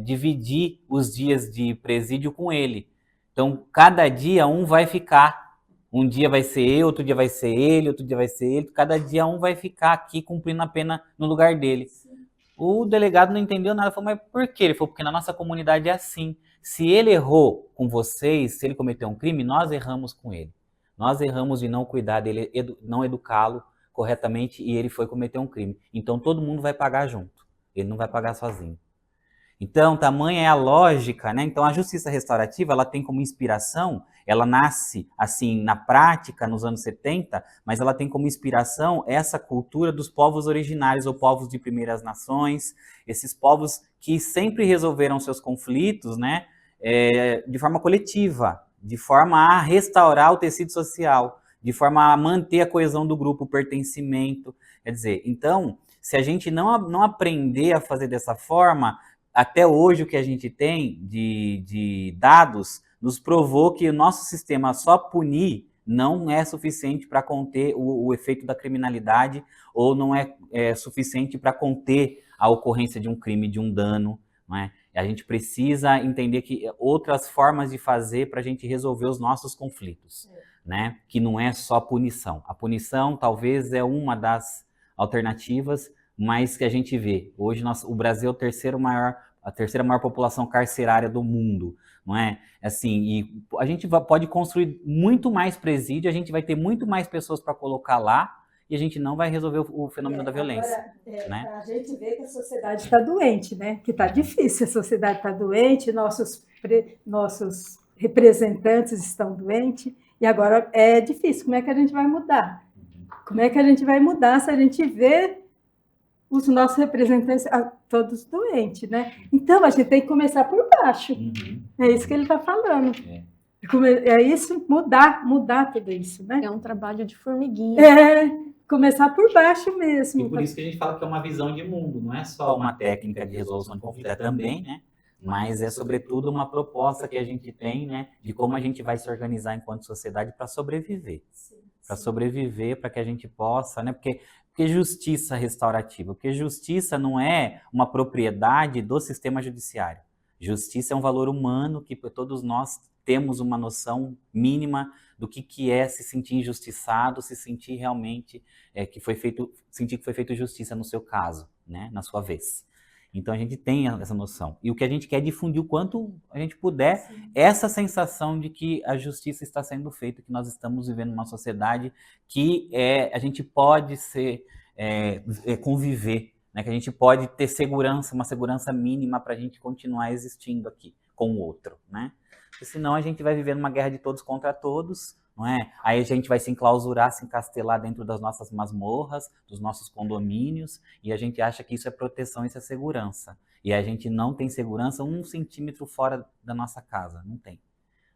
dividir os dias de presídio com ele. Então, cada dia um vai ficar. Um dia vai ser eu, outro dia vai ser ele, outro dia vai ser ele. Cada dia um vai ficar aqui cumprindo a pena no lugar dele. O delegado não entendeu nada, falou, mas por quê? Ele falou, porque na nossa comunidade é assim. Se ele errou com vocês, se ele cometeu um crime, nós erramos com ele. Nós erramos de não cuidar dele, não educá-lo corretamente e ele foi cometer um crime. Então todo mundo vai pagar junto. Ele não vai pagar sozinho. Então, tamanha é a lógica, né? Então, a justiça restaurativa, ela tem como inspiração, ela nasce, assim, na prática, nos anos 70, mas ela tem como inspiração essa cultura dos povos originários ou povos de primeiras nações, esses povos que sempre resolveram seus conflitos, né, de forma coletiva, de forma a restaurar o tecido social, de forma a manter a coesão do grupo, o pertencimento. Quer dizer, então, se a gente não aprender a fazer dessa forma, até hoje o que a gente tem de dados nos provou que o nosso sistema só punir não é suficiente para conter o efeito da criminalidade ou não é suficiente para conter a ocorrência de um crime, de um dano, não é? A gente precisa entender que outras formas de fazer para a gente resolver os nossos conflitos, né? Que não é só punição. A punição talvez é uma das alternativas, mas que a gente vê. Hoje o Brasil é a terceira maior população carcerária do mundo, não é? Assim, e a gente pode construir muito mais presídio, a gente vai ter muito mais pessoas para colocar lá e a gente não vai resolver o fenômeno da violência. Né? A gente vê que a sociedade está doente, né? Que está difícil, a sociedade está doente, nossos representantes estão doentes, e agora é difícil. Como é que a gente vai mudar? Como é que a gente vai mudar se a gente vê os nossos representantes todos doentes, né? Então, a gente tem que começar por baixo. É isso que ele está falando. É isso, mudar tudo isso, né? É um trabalho de formiguinha. Começar por baixo mesmo. E por isso que a gente fala que é uma visão de mundo, não é só uma técnica de resolução de conflito, também, né? Mas é, sobretudo, uma proposta que a gente tem, né? De como a gente vai se organizar enquanto sociedade para sobreviver. Para sobreviver, para que a gente possa, né? Porque justiça restaurativa? Porque justiça não é uma propriedade do sistema judiciário. Justiça é um valor humano que todos nós temos uma noção mínima do que é se sentir injustiçado, se sentir realmente sentir que foi feito justiça no seu caso, né? Na sua vez. Então a gente tem essa noção. E o que a gente quer é difundir o quanto a gente puder essa sensação de que a justiça está sendo feita, que nós estamos vivendo uma sociedade que a gente pode conviver, né? Que a gente pode ter segurança, uma segurança mínima para a gente continuar existindo aqui com o outro, né? Porque senão a gente vai viver numa guerra de todos contra todos, não é? Aí a gente vai se enclausurar, se encastelar dentro das nossas masmorras, dos nossos condomínios, e a gente acha que isso é proteção, isso é segurança. E a gente não tem segurança 1 centímetro fora da nossa casa, não tem.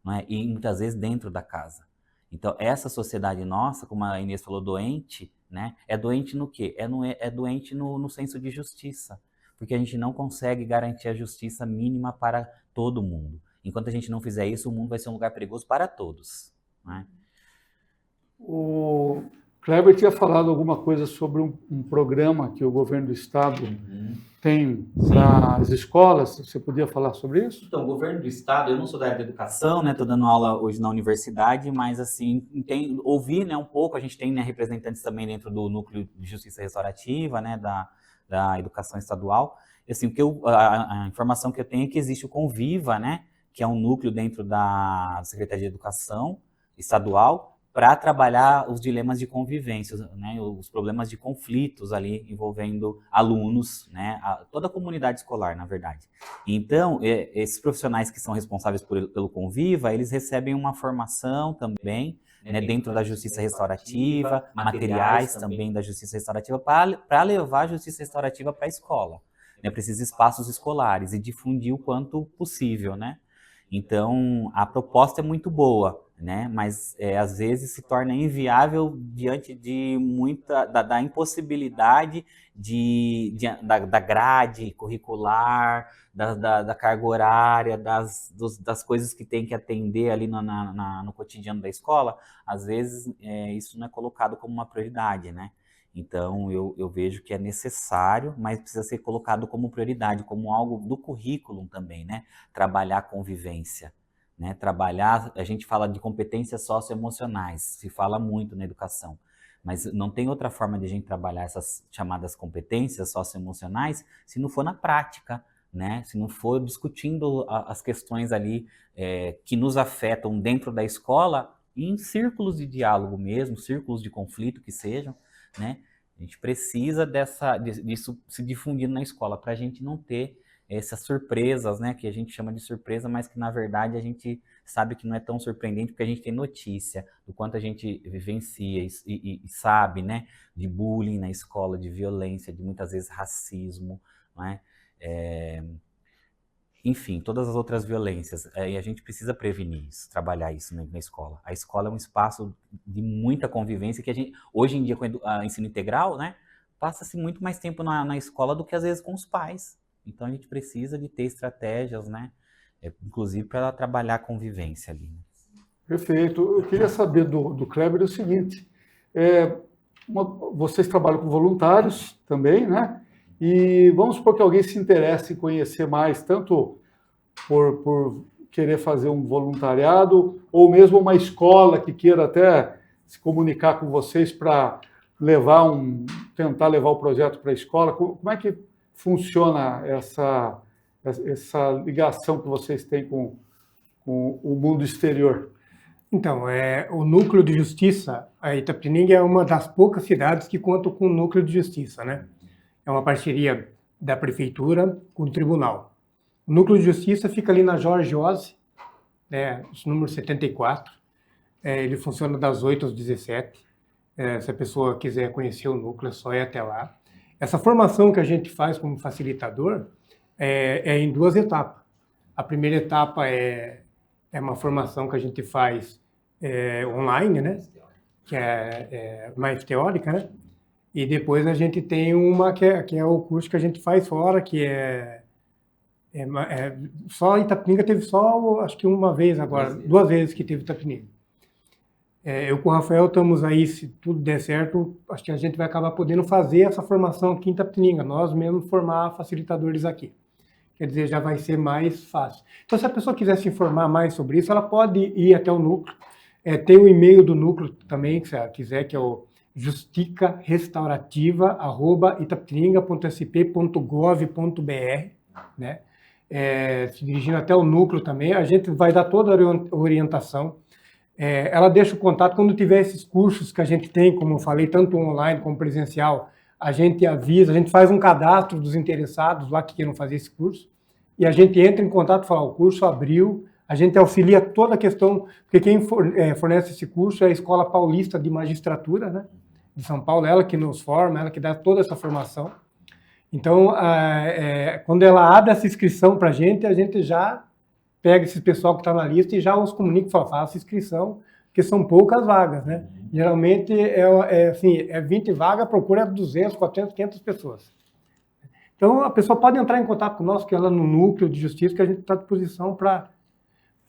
Não é? E muitas vezes dentro da casa. Então essa sociedade nossa, como a Inês falou, doente, né? É doente no quê? É doente no senso de justiça, porque a gente não consegue garantir a justiça mínima para todo mundo. Enquanto a gente não fizer isso, o mundo vai ser um lugar perigoso para todos. Né? O Kleber tinha falado alguma coisa sobre um programa que o governo do estado tem para as escolas. Você podia falar sobre isso? Então, o governo do estado, eu não sou da área da educação, né? Estou dando aula hoje na universidade, mas assim, ouvi, né, um pouco. A gente tem, né, representantes também dentro do núcleo de justiça restaurativa, né, da educação estadual. Assim, a informação que eu tenho é que existe o Conviva, né, que é um núcleo dentro da Secretaria de Educação estadual, para trabalhar os dilemas de convivência, né, os problemas de conflitos ali envolvendo alunos, né, toda a comunidade escolar, na verdade. Então, esses profissionais que são responsáveis pelo Conviva, eles recebem uma formação também, né, dentro da justiça restaurativa, materiais também da justiça restaurativa, para levar a justiça restaurativa para a escola, né, para esses espaços escolares e difundir o quanto possível, né. Então, a proposta é muito boa, né? Mas às vezes se torna inviável diante de muita da impossibilidade da grade curricular, da carga horária, das coisas que tem que atender ali no cotidiano da escola. Às vezes isso não é colocado como uma prioridade, né? Então, eu vejo que é necessário, mas precisa ser colocado como prioridade, como algo do currículo também, né? Trabalhar a convivência, né? Trabalhar, a gente fala de competências socioemocionais, se fala muito na educação, mas não tem outra forma de a gente trabalhar essas chamadas competências socioemocionais se não for na prática, né? Se não for discutindo as questões ali que nos afetam dentro da escola, em círculos de diálogo mesmo, círculos de conflito que sejam, né? A gente precisa disso se difundindo na escola para a gente não ter essas surpresas, né? Que a gente chama de surpresa, mas que na verdade a gente sabe que não é tão surpreendente porque a gente tem notícia do quanto a gente vivencia e sabe, né? De bullying na escola, de violência, de muitas vezes racismo, né? Enfim, todas as outras violências, e a gente precisa prevenir isso, trabalhar isso na escola. A escola é um espaço de muita convivência que a gente, hoje em dia com o ensino integral, né, passa-se muito mais tempo na escola do que às vezes com os pais. Então a gente precisa de ter estratégias, né, inclusive para trabalhar a convivência ali. Perfeito. Eu queria saber do Kleber o seguinte, vocês trabalham com voluntários também, né? E vamos supor que alguém se interesse em conhecer mais, tanto por querer fazer um voluntariado, ou mesmo uma escola que queira até se comunicar com vocês para tentar levar o projeto para a escola. Como é que funciona essa ligação que vocês têm com o mundo exterior? Então, o Núcleo de Justiça, a Itapetininga é uma das poucas cidades que contam com o Núcleo de Justiça, né? É uma parceria da Prefeitura com o Tribunal. O Núcleo de Justiça fica ali na Jorge Ozzi, número 74. Ele funciona das 8 às 17. Se a pessoa quiser conhecer o núcleo, é só ir até lá. Essa formação que a gente faz como facilitador é em 2 etapas. A primeira etapa é uma formação que a gente faz online, né? Que é mais teórica, né? E depois a gente tem uma que é o curso que a gente faz fora, que só Itapetininga teve só, acho que uma vez agora, 2 vezes que teve Itapetininga. Eu com o Rafael estamos aí, se tudo der certo, acho que a gente vai acabar podendo fazer essa formação aqui em Itapetininga, nós mesmos formar facilitadores aqui. Quer dizer, já vai ser mais fácil. Então, se a pessoa quiser se informar mais sobre isso, ela pode ir até o núcleo. Tem o e-mail do núcleo também, se ela quiser, que é o justicarestaurativa@itapetininga.sp.gov.br, né? Se dirigindo até o núcleo também, a gente vai dar toda a orientação. Ela deixa o contato quando tiver esses cursos que a gente tem, como eu falei, tanto online como presencial, a gente avisa, a gente faz um cadastro dos interessados lá que queiram fazer esse curso, e a gente entra em contato e fala, o curso abriu, a gente auxilia toda a questão, porque quem fornece esse curso é a Escola Paulista de Magistratura, né? De São Paulo, ela que nos forma, ela que dá toda essa formação. Então, quando ela abre essa inscrição para a gente já pega esse pessoal que está na lista e já os comunica e fala, faça inscrição, porque são poucas vagas, né? Geralmente, assim, 20 vagas, procura 200, 400, 500 pessoas. Então, a pessoa pode entrar em contato conosco, que ela no Núcleo de Justiça, que a gente está à disposição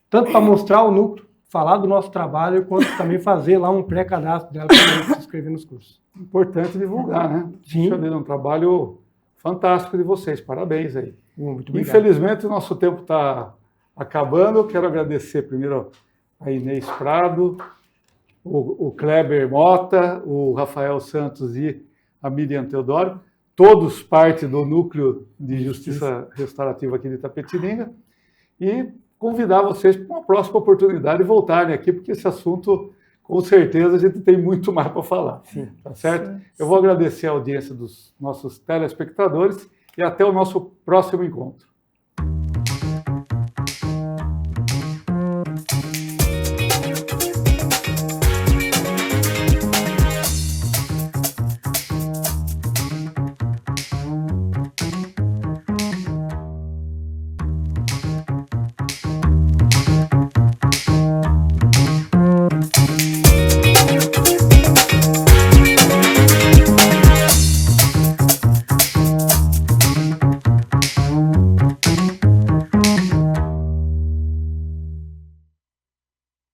tanto para mostrar o núcleo, falar do nosso trabalho, quanto também fazer lá um pré-cadastro dela para se inscrever nos cursos. Importante divulgar, né? Sim. É um trabalho fantástico de vocês, parabéns aí. Muito obrigado. Infelizmente, o nosso tempo está acabando. Eu quero agradecer primeiro a Inês Prado, o Kleber Mota, o Rafael Santos e a Miriam Teodoro, todos parte do Núcleo de Justiça Restaurativa aqui de Itapetininga, e convidar vocês para uma próxima oportunidade de voltarem aqui, porque esse assunto, com certeza, a gente tem muito mais para falar. Sim. Tá certo? Eu vou agradecer a audiência dos nossos telespectadores e até o nosso próximo encontro.